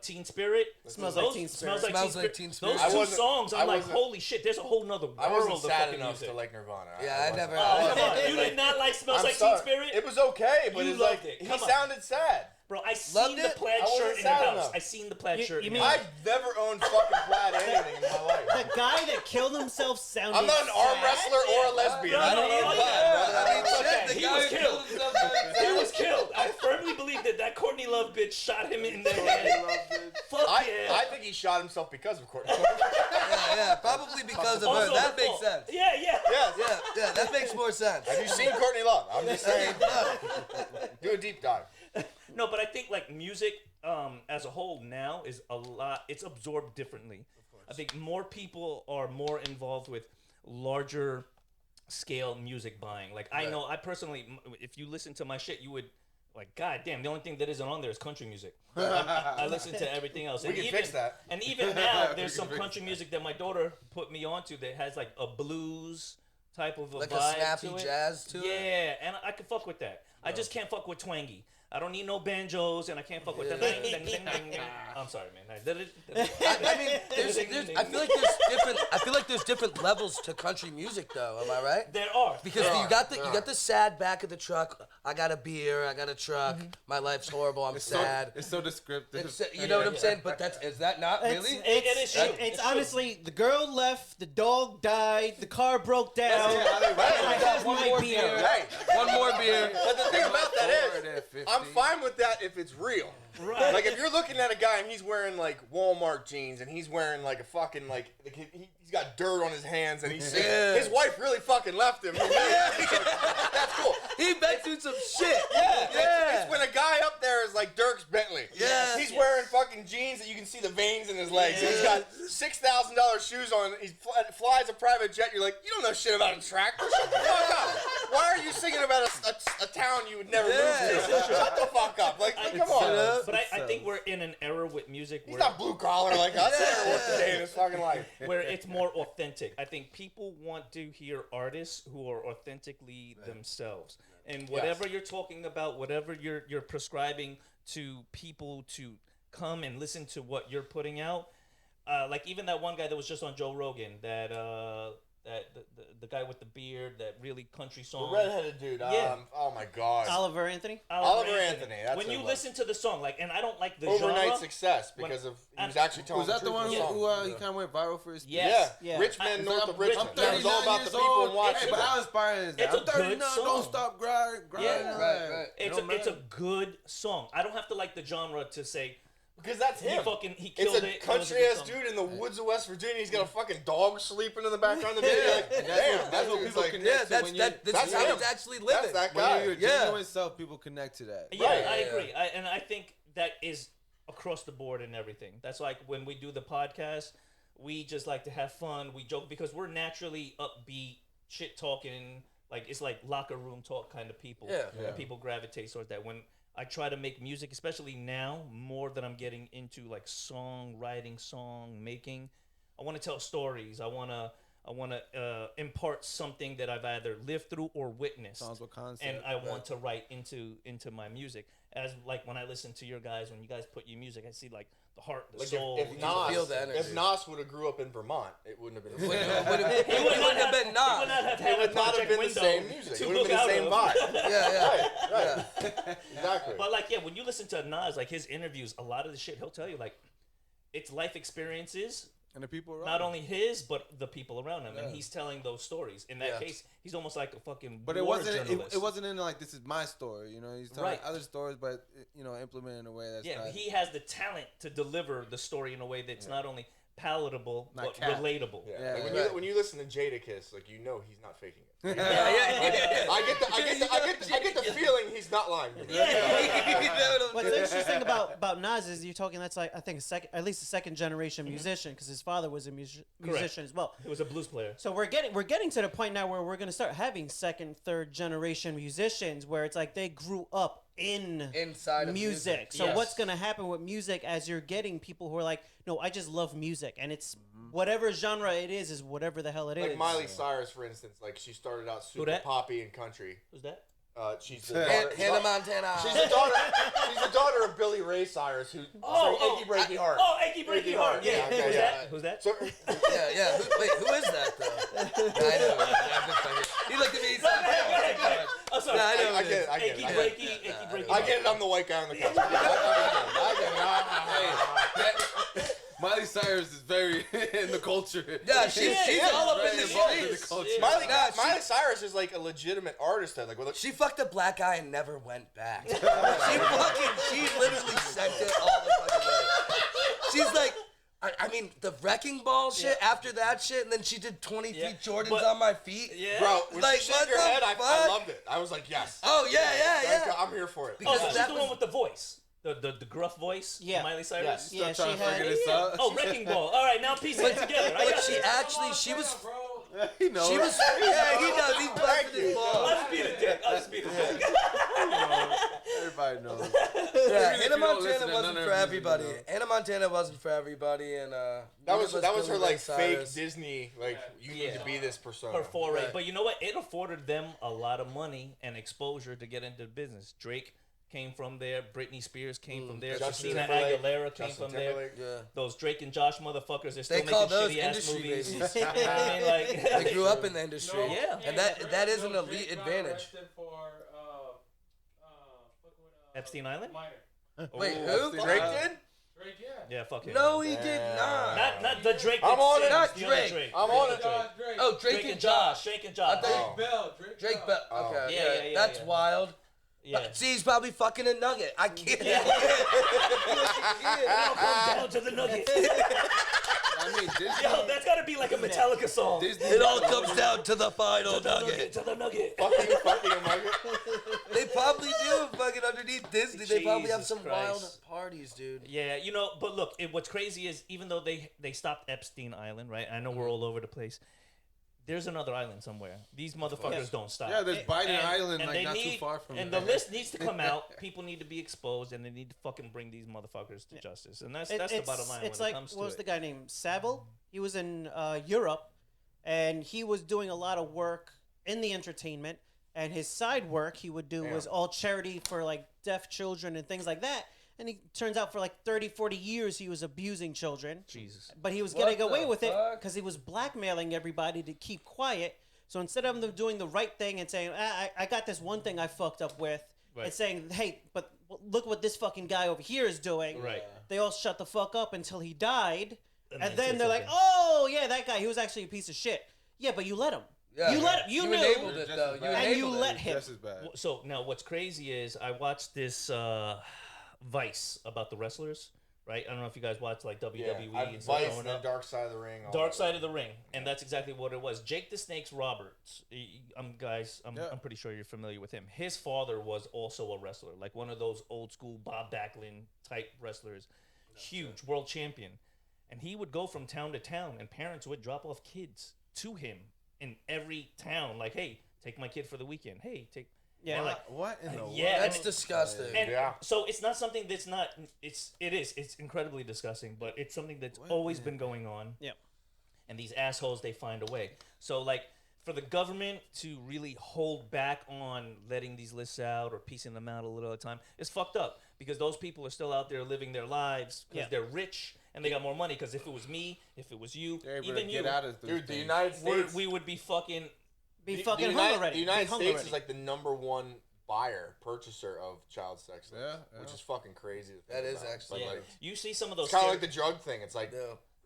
Teen Spirit. Smells like Teen Spirit. Smells like Teen Spirit. Those I two wasn't- songs, I I'm like, wasn't- holy shit, there's a whole nother world I wasn't of sad fucking enough music. to like Nirvana. Yeah, I never. Oh, come on. You did not like Smells I'm Like sorry. Teen Spirit? It was okay, but You it's loved like it. Come he on. sounded sad. Bro, I Loved seen the it? plaid I wasn't shirt in your sad house. enough. I seen the plaid You- shirt you in mean- your house. I've never owned fucking plaid anything in my life. The guy that killed himself sounded. I'm not an arm sad. wrestler or a lesbian. Bro, I don't know no, plaid, yeah. brother. I mean, Okay, shit, the he guy was who killed. himself He was killed. I firmly believe that Courtney Love bitch shot him in the head. Fuck yeah. I think he shot himself because of Courtney. Yeah, probably because of her. Also That her makes fault. sense. Yeah. Yes. Yeah, that makes more sense. Have you seen Courtney Love? I'm just saying. Do a deep dive. No, but I think like music as a whole now is a lot. It's absorbed differently. I think more people are more involved with larger scale music buying. Like I know, I personally, if you listen to my shit, you would like, god damn. The only thing that isn't on there is country music. I listen to everything else. We can fix that. And even now, there's some country music that my daughter put me onto that has like a blues type of a Like vibe a snappy to it. jazz to it. Yeah, and I can fuck with that. I just can't fuck with twangy. I don't need no banjos, and I can't fuck with that. I'm sorry, man. I mean, I feel like there's different levels to country music, though. Am I right? There are. Because you got the sad back of the truck. I got a beer. I got a truck. My life's horrible. I'm sad. It's so descriptive. You know what I'm saying? But is that not really? It is true. It's true. honestly, the girl left, the dog died, the car broke down. I have one my more beer. beer. Hey, One more beer. but the thing about that is, 50. I'm fine with that if it's real. Right. Like if you're looking at a guy and he's wearing like Walmart jeans and he's wearing like a fucking like he's got dirt on his hands and he's sick. Yeah. His wife really fucking left him. That's cool. He been through some shit. Yeah. It's when a guy up there is like Dierks Bentley. Yeah. He's wearing fucking jeans that you can see the veins in his legs. And he's got $6,000 shoes on. He flies a private jet. You're like, you don't know shit about a tractor. Shut the fuck up. Why are you singing about a town you would never move to? Shut the fuck up. Like, come on. But I think we're in an era with music He's where, not blue collar like us. He never worked a day in his fucking life. where it's more authentic. I think people want to hear artists who are authentically themselves. And whatever you're talking about, whatever you're prescribing to people to come and listen to what you're putting out, like even that one guy that was just on Joe Rogan, that the guy with the beard, that really country The song. redheaded dude. Yeah. Oh my god. Oliver Anthony. Oliver Anthony, that's when who you it was. listen to the song, like, and I don't like the Overnight genre. success because of he was actually telling Was that the truth one in who, song. he kind of went viral for his speech? Yes. Yeah. Yeah. Rich men north of I'm Richmond. That was all 39 about the years people old. in Washington. Hey, but how inspiring is that? It's a I'm good 39, song. don't stop grinding. Yeah. Right. It's a good song. I don't have to like the genre to say Because that's him. he killed It's it. a country ass dude in the woods of West Virginia. He's got a fucking dog sleeping in the background of the video. Like, And damn, that's what dude's people like, connect Yeah, to that's when that's how him. he's actually living. That's that When guy. you're your Yeah. genuine self, people connect to that. Yeah, Right. I agree. And I think that is across the board and everything. That's like when we do the podcast, we just like to have fun. We joke because we're naturally upbeat, shit talking. Like it's like locker room talk kind of people. Yeah. And people gravitate towards that. When I try to make music, especially now, more than I'm getting into like songwriting, song making. I want to tell stories. I want to impart something that I've either lived through or witnessed. Songs with concept. And I want to write into my music. As like when I listen to your guys, when you guys put your music, I see like the heart, the Like soul. if feel the energy. Nas would have grew up in Vermont, it wouldn't have been. It wouldn't have been He would Nas. not have It had a would not have project been the window same music. to It would look have been the out same of. vibe. Yeah. Right. Exactly. But like, yeah, when you listen to Nas, like his interviews, a lot of the shit he'll tell you, like, it's life experiences, And the people around. not only his, but the people around him, and Yeah. he's telling those stories. In that Yeah. case, he's almost like a fucking But it war wasn't. journalist. It wasn't in like this is my story. You know, he's telling Right. other stories, but you know, implement in a way that's Yeah, not. he has the talent to deliver the story in a way that's not only palatable Not but cap. relatable. Yeah. Yeah. Like when you listen to Jadakiss, like you know he's not faking it. Yeah. I get the feeling he's not lying to me. What's interesting about Nas is you're talking. That's like I think at least a second generation musician because his father was a musician as well. It was a blues player. So we're getting to the point now where we're gonna start having second, third generation musicians where it's like they grew up Inside of music. So Yes. what's gonna happen with music as you're getting people who are like, no, I just love music, and it's whatever genre it is whatever the hell it is. Like Miley Cyrus, for instance, like she started out super that? poppy and country. Who's that? She's the daughter, Hannah Montana. She's the daughter. She's the daughter of Billy Ray Cyrus, who Achy Breaky Heart. Oh, Achy Breaky Heart. Yeah. Okay, Who's yeah. that? Who's that? So, Yeah. Who is that though? I know. He looked at me. He Go said, ahead, go ahead. Oh, sorry. No, I know. I get it. I get Achy it. Breaky I Heart. get it. I'm the white guy on the couch. Miley Cyrus is very in the culture. Yeah, she's all up in the Very involved in the streets. culture. Miley, Nah, Miley Cyrus is like a legitimate artist. Then, like, with She fucked a black guy and never went back. She literally sent it all the fucking way. She's like, I mean, the wrecking ball shit after that shit, and then she did 20 Yeah, feet Jordans but- on my feet. Yeah. bro, when Like, she shook what her the head, I fuck? loved it. I was like, yes. Oh, yeah. I'm here for it. Oh, Because so she's that the was- one with the voice. The gruff voice? Yeah. Miley Cyrus? Yes. Yeah, Trying she to figure had. this out. Oh, Wrecking Ball. All right, now piece it together. I But got she you. actually, she was, He knows. he does. He's busting his I'll balls. just be the dick. I'll just be the dick. Everybody knows. Yeah, Even if Hannah you don't Montana listen to wasn't none of for her music, everybody. you know. Hannah Montana wasn't for everybody, and That was her Billy Ray like fake Cyrus. Disney. Like you need to be this persona. Her foray. Right. But you know what? It afforded them a lot of money and exposure to get into the business. Drake came from there. Britney Spears came from there. Justin Christina Timberlake. Aguilera came Justin from there. Timberlake. Yeah. Those Drake and Josh motherfuckers, they're still They making call those shitty ass industry movies. babies. You know what I mean? Like, They grew up in the industry. Yeah. And that is an elite advantage. Epstein Island? Wait, Oh, who? Drake did? Drake, yeah. Yeah, fuck him. No, he did not. Not the Drake. I'm that on it. sings, Not the other Drake. I'm on it. Drake. Oh, Drake and Josh. Drake and Josh. I thought- Bell. Drake Bell. Okay, Yeah, that's yeah. wild. Yeah. See, he's probably fucking a nugget. I can't. Come down to the Nugget. I mean, Disney. Yo, that's gotta be like a Metallica song. Disney. It all comes down to the final nugget. To the Nugget. Fucking a nugget. They probably do fucking underneath Disney. They probably have Jesus some wild Christ. parties, dude. Yeah, you know, but look, what's crazy is even though they stopped Epstein Island, right? I know we're all over the place. There's another island somewhere. These motherfuckers don't stop. Yeah, there's Biden Island, and like they not need- too far from And there. the list needs to come out. People need to be exposed, and they need to fucking bring these motherfuckers to justice. And that's the bottom line It's when like it comes what to was it. the guy named Savile? He was in Europe, and he was doing a lot of work in the entertainment. And his side work he would do was all charity for like deaf children and things like that. And he turns out for like 30, 40 years he was abusing children. Jesus. But he was What getting away the with it fuck? because he was blackmailing everybody to keep quiet. So instead of them doing the right thing and saying, I got this one thing I fucked up with, Right. and saying, hey, but look what this fucking guy over here is doing. Right. They all shut the fuck up until he died. And And then then say they're like, something. oh, yeah, that guy, he was actually a piece of shit. Yeah, but you let him. Yeah. You let him. You knew. enabled it, Just though. as You bad. And you enabled let it. him. Just as bad. So now what's crazy is I watched this Vice about the wrestlers, right? I don't know if you guys watch like WWE and stuff Vice growing and then up. Dark Side of the Ring. all Dark that. Side of the Ring, and that's exactly what it was. Jake the Snake's Roberts. I'm Yeah. pretty sure you're familiar with him. His father was also a wrestler, like one of those old school Bob Backlund type wrestlers, huge world champion. And he would go from town to town, and parents would drop off kids to him in every town. Like, hey, take my kid for the weekend. Hey, take. Yeah, And, like What in the yeah, world? That's disgusting. And Yeah. so it's not something that's not. It's incredibly disgusting, but it's something that's always been going on. Yep. And these assholes, they find a way. So like for the government to really hold back on letting these lists out or piecing them out a little at a time, it's fucked up because those people are still out there living their lives because they're rich and they got more money. Because if it was me, if it was you, They're able even to you, get out of those Dude, the things. United States. we would be fucking. be the fucking hung United, already. the United Be hung States already. is like the #1 purchaser of child sex, Yeah, which yeah. is fucking crazy. To That think is about. actually Yeah. like, You see some of those. It's kind of scary- like the drug thing. It's like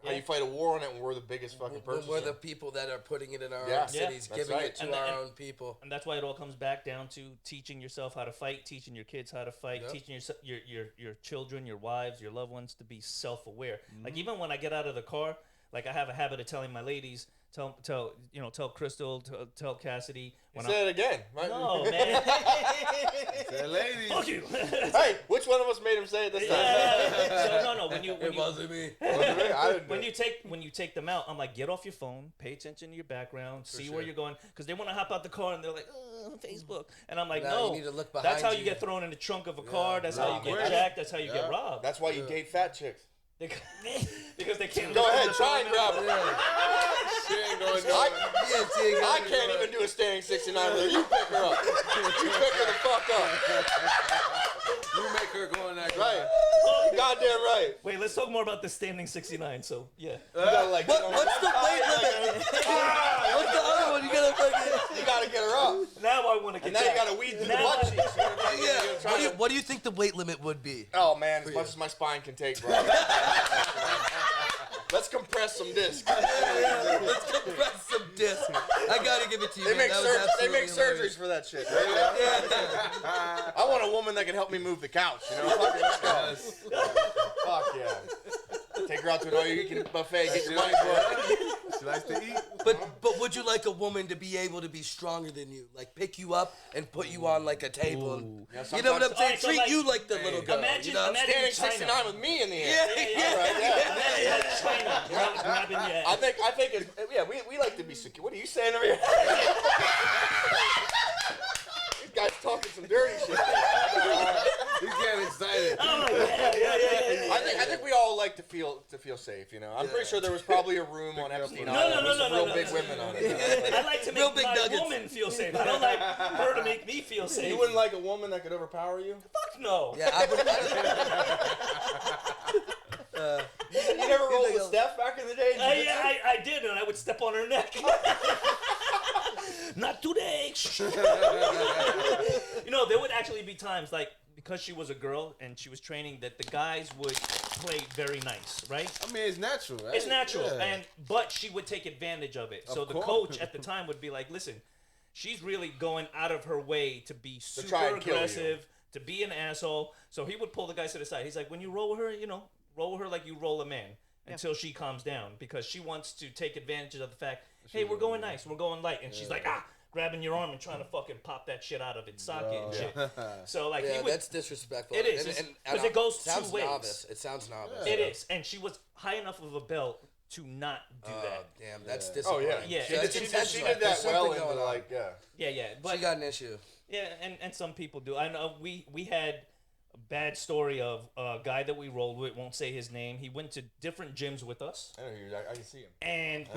how you fight a war on it, and we're the biggest fucking when purchaser. we're the people that are putting it in our Yeah. own cities, Yeah, that's giving right. it to And our and- own people. And that's why it all comes back down to teaching yourself how to fight, teaching your kids how to fight, Yep. teaching your children, your wives, your loved ones to be self-aware. Mm-hmm. Like even when I get out of the car, like I have a habit of telling my ladies, tell Crystal, tell Cassidy when Say it again, right? no man, Say, ladies. fuck you. Hey, which one of us made him say it this time? Yeah. So no, when you It wasn't me. I didn't do when it. you take them out, I'm like, get off your phone, pay attention to your background, see where sure. you're going, because they want to hop out the car and they're like, Facebook, and I'm like, Nah, no, you need to look that's behind how you you. get thrown in the trunk of a car. That's how you get right. jacked. That's how you get Yeah. robbed. That's why you date fat chicks. Because they can't. Go look in ahead, the try phone and grab her. She ain't going I, nowhere. I can't even do a standing 69 with her. You pick her up. You pick her the fuck up. You make her go in that Right. Goddamn right. Wait, let's talk more about the standing 69. So yeah, You gotta like. What, get on what's the one weight side, limit? What's the other one? You gotta fucking. You gotta get her up. now I want to get. And now you jacked. gotta weed through the Now butt I- cheeks. Yeah. What do you think the weight limit would be? Oh man, as much as my spine can take, bro. Let's compress some discs. Let's compress some disc. I gotta give it to you. They man. make That was they make absolutely surgeries for that shit. I want a woman that can help me move the couch. You know, fuck it, let's go. Fuck yeah. Take her out to an all-you-can buffet. Get your money's worth. She likes to eat. But would you like a woman to be able to be stronger than you, like pick you up and put you on like a table? And, Yeah, you know what I'm sometimes- saying? Alright, so Treat like- you like the little girl. Imagine- you know? imagine- Standing China. 69 with me in the air. Yeah. All right, yeah. Imagine like China grabbing your ass. I think it's, yeah, we like to be secure. What are you saying over here? These guys talking some dirty shit. He's getting excited. I'm like, yeah. I think we all like to feel safe, you know. I'm pretty sure there was probably a room on Epstein No, Island with some real no. big women on it. I like to Real make big my nuggets. woman feel safe. I don't like her to make me feel safe. You wouldn't like a woman that could overpower you? Fuck no. Yeah, I would. You never rolled with Steph back in the day? I did, and I would step on her neck. Not today. You know, there would actually be times like because she was a girl and she was training that the guys would play very nice, right? I mean, it's natural, right? It's natural, Yeah. but she would take advantage of it. So Of the course. coach at the time would be like, "Listen, she's really going out of her way to be super try and kill you. aggressive, to be an asshole." So he would pull the guys to the side. He's like, "When you roll her, roll her like you roll a man until she calms down because she wants to take advantage of the fact, hey, we're going nice, we're going light," and she's like, grabbing your arm and trying to fucking pop that shit out of its socket and shit. So like, Yeah, he would, that's disrespectful. It is, And 'cause it goes sounds two ways. Novice. It sounds novice. it is, and she was high enough of a belt to not do that. Damn, that's Oh, disappointing. yeah. Yeah, She it's did, intentional. she did There's that well something into, going on. like, yeah. Yeah, but She got an issue. yeah, and some people do. I know we had a bad story of a guy that we rolled with. Won't say his name. He went to different gyms with us, I know who I can see him. and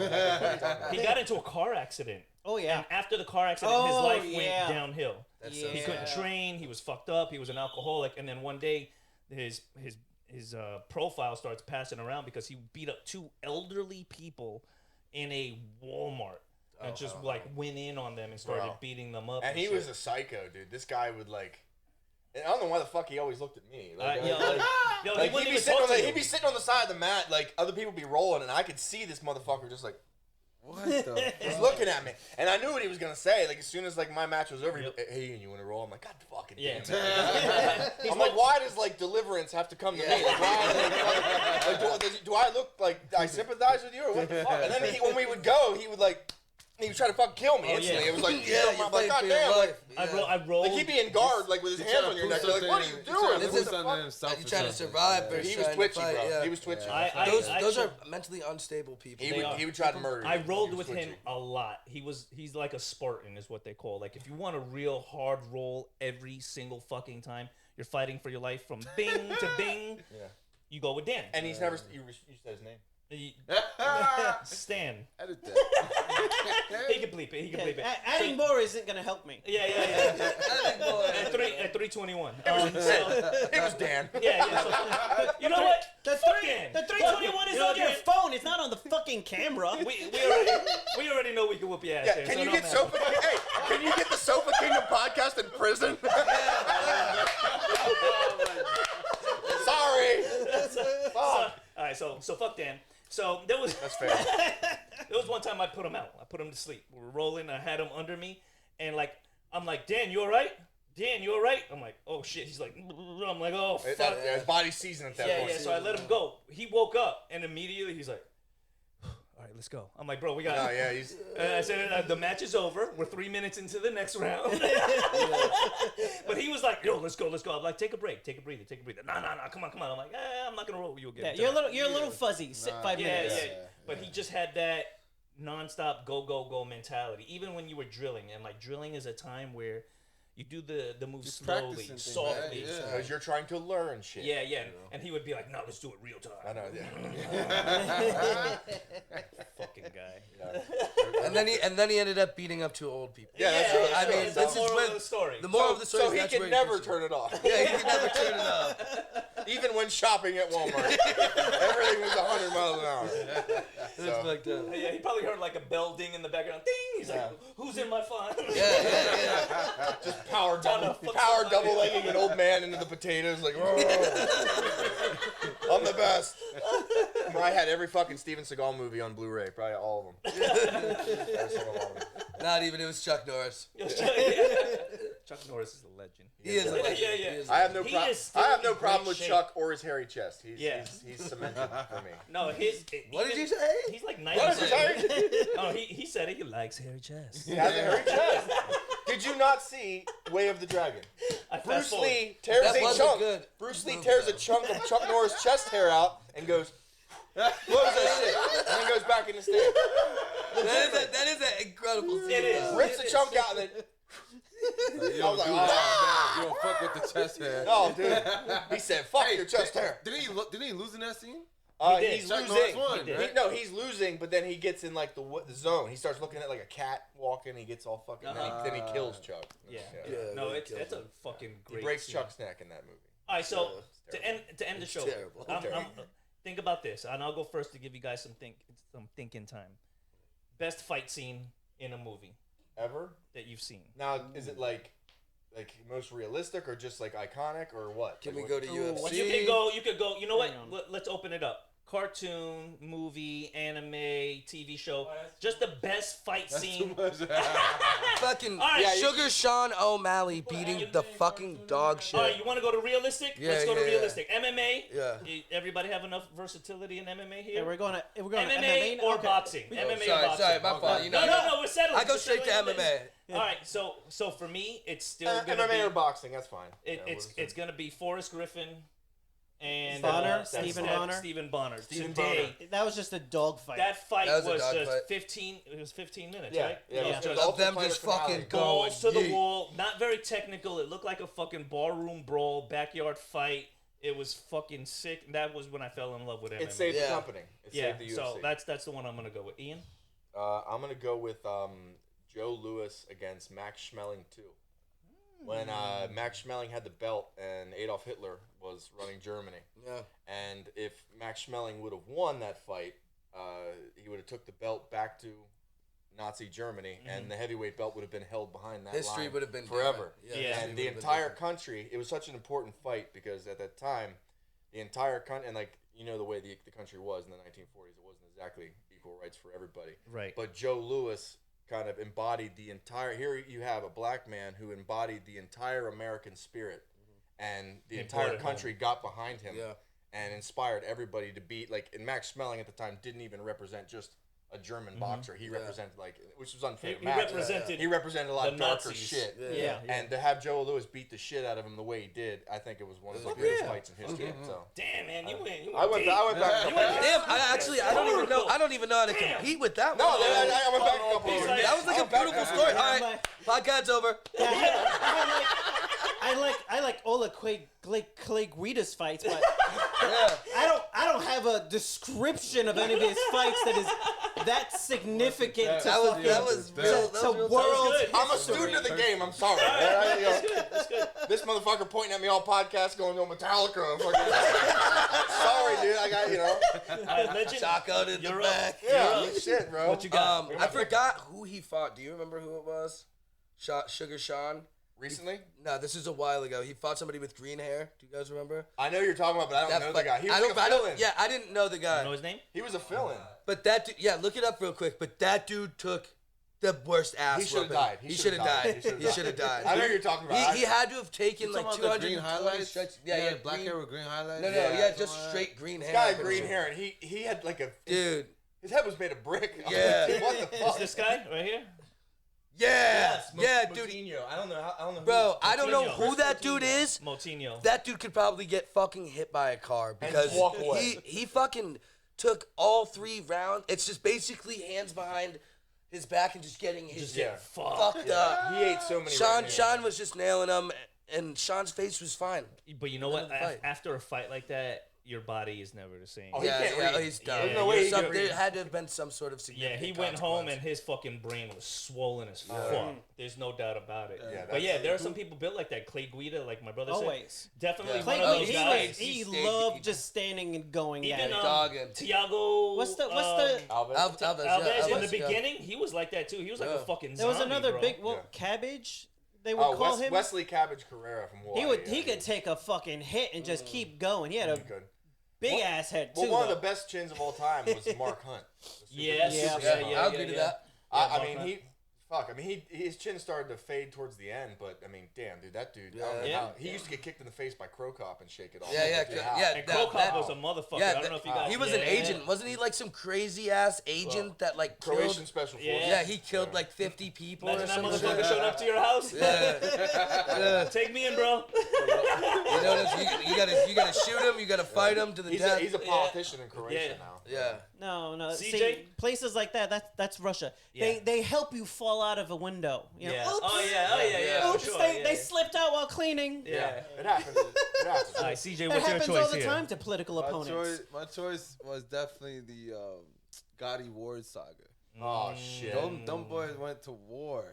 he got into a car accident. Oh yeah. And after the car accident, his Oh, life yeah. went downhill. That's Yeah. He couldn't train. He was fucked up. He was an alcoholic. And then one day, his profile starts passing around because he beat up two elderly people in a Walmart and just like went in on them and started Bro. beating them up. And he shit. was a psycho, dude. This guy would, like... And I don't know why the fuck he always looked at me. Like, yo, like, he like, wouldn't he'd, be even sitting talk on the, to he'd you. be sitting on the side of the mat, like, other people be rolling, and I could see this motherfucker just, like, What the just looking at me. And I knew what he was going to say. Like, as soon as, like, my match was over, he'd be, hey, you want to roll? I'm like, God fucking Yeah. damn it. I'm like, why does, like, deliverance have to come to me? Like, why, like, do I look like I sympathize with you or what the fuck? And then when we would go, he would, like... And he was trying to fucking kill me instantly. yeah. It was like, Yeah, I'm you're like, fighting God for your damn, like, life. I rolled. like he'd be in guard, like with his hands on your neck. You're like, what are you doing? This What is the fuck? You trying to survive, but He he's was trying twitchy, to fight. bro. Yeah. He was twitchy. Those are mentally unstable people. He would try to murder you. I rolled He was with him twitchy. a lot. He's like a Spartan, is what they call. Like if you want a real hard roll every single fucking time, you're fighting for your life from bing to bing. Yeah. You go with Dan. And he's never. You said his name. Stan. Edit that. He can bleep it. He can bleep it. Adding more isn't gonna help me. Yeah. At 321. It was Dan. Yeah. So, you know what? The Fuck three, Dan. the 321 is You know on your what? phone. It's not on the fucking camera. We already know we can whoop your ass. Yeah, Dan, can so you don't get matter. Sofa? Hey, can you get the Sofa Kingdom podcast in prison? Sorry. Fuck. All right, so fuck Dan. So there was That's fair. there was one time I put him out. I put him to sleep. We were rolling. I had him under me, and like I'm like, Dan, you all right? Dan, you all right? I'm like, oh shit. He's like, I'm like, oh fuck. His body's seasoned at that Yeah. point. So I let him go. He woke up, and immediately he's like, all right, let's go. I'm like, bro, we got. Oh yeah, he's. I said, the match is over. We're 3 minutes into the next round. But he was like, yo, let's go. I'm like, take a break. Take a breather. Nah, come on. I'm like, I'm not going to roll with you again. Yeah, you're a little fuzzy. 5 minutes. Yeah. But he just had that nonstop go mentality. Even when you were drilling. And like drilling is a time where you do the move Just slowly, practicing things, softly. right? Yeah. Because you're trying to learn shit. Yeah. And he would be like, no, let's do it real time. I know. Yeah. Fucking guy. And then he ended up beating up 2 old people. Yeah, that's right. I mean, That's this the is moral when of the story. the moral of the story So is he that's can where never puts turn it off. Yeah, he can never turn it off. Even when shopping at Walmart. Everything was 100 miles an hour. It's like that. Yeah, he probably heard like a bell ding in the background. Ding! He's like, who's in my phone? Yeah. Just power Trying to fuck double legging an old man into the potatoes. Like, I'm the best. I had every fucking Steven Seagal movie on Blu-ray. Probably all of them. Every single one of them. Not even. It was Chuck Norris. Chuck Norris is a legend. He is a legend. Yeah. He is a I have no He problem. is still I have no in problem great with shape. Chuck or his hairy chest. Yeah. He's cemented for me. No, his. What did even- you say? He's like What did you 90. say? Oh, he said it. He likes hairy chests. He has a hairy chest. Did you not see Way of the Dragon? I Bruce fast forward. Lee tears That a wasn't chunk. good. Bruce Lee tears a chunk of Chuck Norris' chest hair out and goes, blows that shit, and then goes back in the stand. That is an incredible scene. It is. Rips the chunk out and then. You I don't was like, do oh, that. You don't fuck with the chest hair. no, dude. He said, "Fuck your chest hair." Didn't he lose in that scene? He did. He's Chuck losing. Norris won, He did. right? No, he's losing, but then he gets in like the zone. He starts looking at like a cat walking. He gets all fucking. Then he kills Chuck. Yeah. Yeah, No, he it's kills that's a him. fucking He great. breaks scene. Chuck's neck in that movie. All right, so It's to end the show, terrible. think about this, and I'll go first to give you guys some thinking time. Best fight scene in a movie Ever? that you've seen. Now, is it like most realistic or just like iconic or what? Can we Like, go to Well, UFC? you could go. You know what? Hang on. Let's open it up. Cartoon, movie, anime, TV show. Just the best fight scene. Fucking All right, Sugar Sean O'Malley beating the fucking dog shit. All right, you want to go to realistic? Yeah, Let's go to yeah, yeah. realistic. MMA. Yeah. Everybody have enough versatility in MMA here? Yeah, we're going to MMA or Okay. boxing? MMA sorry, or boxing? sorry, my fault. You know, No, we're settling. I go We're straight to settling MMA. this. All right, so for me, it's still gonna MMA or be boxing? That's fine. it's gonna be Forrest Griffin and Bonner, that's Stephen that- Bonner. Stephen Bonner. Stephen Today, That was just a dog fight. that fight That was a was dog just fight. 15. It was 15 minutes, Yeah, right? yeah. It was Yeah. just Of them just fucking going. balls to the yeet. wall. Not very technical. It looked like a fucking barroom brawl, backyard fight. It was fucking sick. That was when I fell in love with MMA. It saved the Yeah. company. It yeah, saved the UFC. so that's the one I'm gonna go with. Ian. I'm gonna go with Joe Louis against Max Schmeling 2. When Max Schmeling had the belt and Adolf Hitler was running Germany, Yeah. and if Max Schmeling would have won that fight, he would have took the belt back to Nazi Germany, and the heavyweight belt would have been held behind that History line would have been forever. different. Yeah. history And the would have been entire different. country, it was such an important fight because at that time, the entire country, and like you know the way the country was in the 1940s, it wasn't exactly equal rights for everybody. Right. But Joe Louis kind of embodied the entire. Here you have a black man who embodied the entire American spirit, and the He entire brought it country got behind him Yeah. and inspired everybody to be like. And Max Schmeling at the time didn't even represent just a German boxer. He represented which was unfair. He represented He represented a lot the of darker Nazis. shit. Yeah. And to have Joe Louis beat the shit out of him the way he did, I think it was one of the greatest fights in history. So Damn, man, you went. I went back. A couple years. Damn, I don't even know how to compete with that No, one. I went back a couple years. like- That was like a beautiful story. All right, podcast's over. I like all of Clay Guida's fights, but Yeah. I don't have a description of any of his fights that is that significant to That was real. to world good. I'm a history. student of the game. I'm sorry. That's good. This motherfucker pointing at me all podcast going, no, Metallica. Fucking- sorry, dude. I got, All right, Legend, Shock out in the you're back. up. Yeah, You're up. shit, bro. What you got? I forgot who he fought. Do you remember who it was? Sugar Sean? Recently? No, this is a while ago. He fought somebody with green hair. Do you guys remember? I know who you're talking about, but I don't know the guy. He was I like a fill-in. Yeah, I didn't know the You guy. know his name? He was a fill-in. But that dude, yeah, look it up real quick. But that dude took the worst ass. He should have whooping. died. He should have died. He should have died. I know who you're talking about. He had to have taken You like talking about the 220 green highlights? strikes. Yeah, Yeah, black green- hair with green highlights. No, Yeah, just something like straight green hair. This guy had green hair, and he had like a... Dude. His head was made of brick. Yeah. What the Is fuck? this guy right here? Yeah, yeah, dude. Moutinho. I don't know. Bro, I don't know Moutinho. who that dude is. Moutinho. That dude could probably get fucking hit by a car because walk away. he fucking took all 3 rounds. It's just basically hands behind his back and just getting his fucked up. He ate so many. Sean was just nailing him, and Sean's face was fine. But you know what? Another fight. After a fight like that, your body is never the same. Oh, he can't read. He's done. There's no way he can read. There had to have been some sort of Yeah, significant he went home and consequence. his fucking brain was swollen as fuck. There's no doubt about it. Yeah, But yeah, there are some people built like that. Clay Guida, like my brother Always. said. Definitely Yeah. one Clay of Guida, those guys. he He loved stayed- just standing and going at Even it. Dogging. Tiago. What's the Alves. Alves, Alves yeah, in the Alves, yeah. beginning, he was like that too. He was like Yeah. a fucking There was zombie, another bro. big Yeah. Cabbage. They would call him. Wesley Cabbage Carrera from Hawaii. He could take a fucking hit and just keep going. He had a He could. big ass head too. Well, one of though. the best chins of all time was Mark Hunt. Yes. Yeah. I'll agree to that. I Mark mean, Hunt. his chin started to fade towards the end, but I mean, damn, dude, that dude. Yeah. He used to get kicked in the face by Crow Cop and shake it off. Yeah. And Crow Cop was a motherfucker. I don't know if you guys. He was an agent, wasn't he? Like some crazy ass agent that like Croatian killed. special forces. Yeah, he killed like 50 people Imagine or that something. motherfucker showed up to your house. Yeah. Take me in, bro. You know, you gotta shoot him, you gotta fight him to the death. He's a politician in Croatia Yeah. now. Yeah. No. CJ? See, places like that's Russia. Yeah. They help you fall out of a window. You know, Yeah. Oops. Oh yeah. Oops, for sure, they yeah. slipped out while cleaning. Yeah. It happens. It happens. All right, CJ, That what's your happens choice all the here? time to political opponents. My choice was definitely the Gotti Ward saga. Oh shit. Them boys went to war.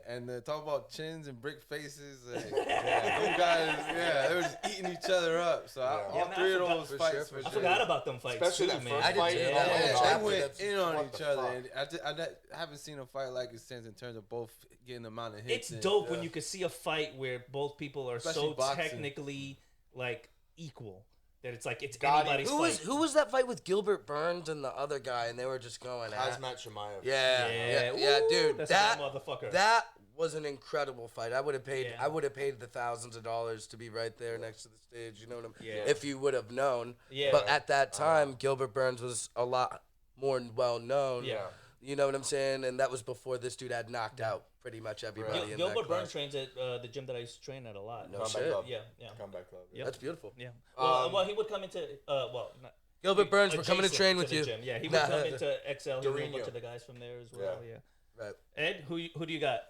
And they talk about chins and brick faces. And, them guys, they were just eating each other up. So all man, 3 I of forgot- those fights I forgot about them fights Especially too, that man. first I did fight. too. Yeah. That Yeah, chapter, they went that's in on what each the other, fuck? and I haven't seen a fight like it since in terms of both getting the amount of hits. It's and- dope when you can see a fight where both people are Especially so boxing. technically like equal that it's like it's Gotti. anybody's fight. Who was that fight with Gilbert Burns and the other guy, and they were just going at Hazmat Shemaev. Yeah, Ooh, dude. that's a That bad motherfucker. that was an incredible fight. I would have paid. Yeah. I would have paid the thousands of dollars to be right there next to the stage. You know what I'm? Yeah. If you would have known. Yeah. But at that time, Gilbert Burns was a lot more well known. Yeah. You know what I'm saying? And that was before this dude had knocked out pretty much everybody in that Gilbert club. Burns trains at the gym that I used to train at a lot. No Comeback shit. Club. Yeah. Comeback Club. Yep. That's beautiful. Yeah. Well, he would come into not Gilbert Burns, we're coming to adjacent train with the you. gym. Yeah, he would Nah. come into XL. He knew a Dorino. bunch of the guys from there as well. Yeah. Right. Ed, who do you got?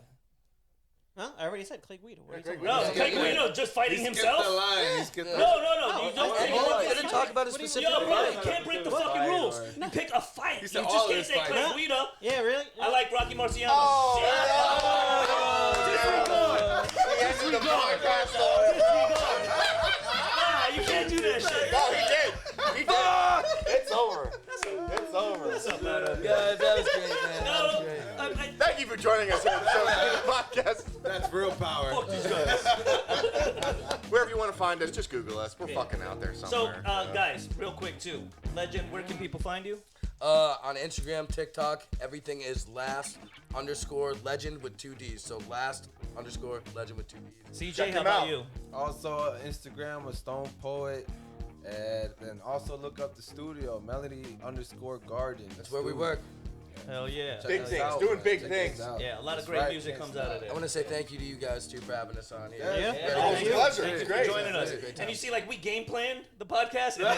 Huh? I already said Clay Guida. What are you Clay talking Guida. about? No, Clay Guida just fighting He skipped himself. the line. He skipped the No. You don't. Hey, take he didn't talk about a specific Yo, bro, fight. you can't break the What? fucking rules. Fight, You pick a fight. You said just all can't his say fights. Clay Guida. Yeah, really? I like Rocky Marciano. Oh, Disregard. Nah, you can't do that shit. No, he did. He did. It's over. It's over. That's not bad. Yeah, that was great, man. That was No, great. Thank you for joining us here at the show, podcast. That's real power. fuck these guys. Wherever you want to find us, just Google us. We're fucking out there So, somewhere. guys, real quick too. Legend, where can people find you? On Instagram, TikTok, everything is last_legend with 2 Ds. So last_legend with 2 Ds. CJ, Check how him about out. you? Also, Instagram with Stone Poet. And also look up the studio, Melody_Garden. That's where we work. Hell yeah. Check Big us things, out, doing man. big Check things. us out. Yeah, a lot of That's great right. music Can't comes stop. out of there. I want to say thank you to you guys too for having us on here. Yeah. Yeah. Yeah, Always thank a you. pleasure. Thank It's you for great. joining us. Great time. And you see, like, we game planned the podcast and then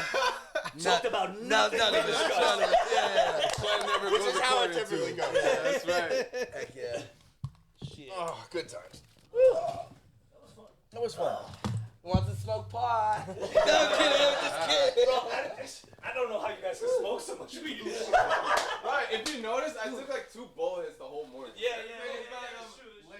talked about None nothing. of it. None of it. Yeah. Plan never Which goes is how it according to. typically goes. Yeah, that's right. Heck yeah. Oh, good times. That was fun. Want to smoke pot? No, I'm kidding. I'm just kidding. Bro, I don't know how you guys can smoke so much weed. Right, if you notice, I took like 2 bullets the whole morning. Yeah, yeah, yeah.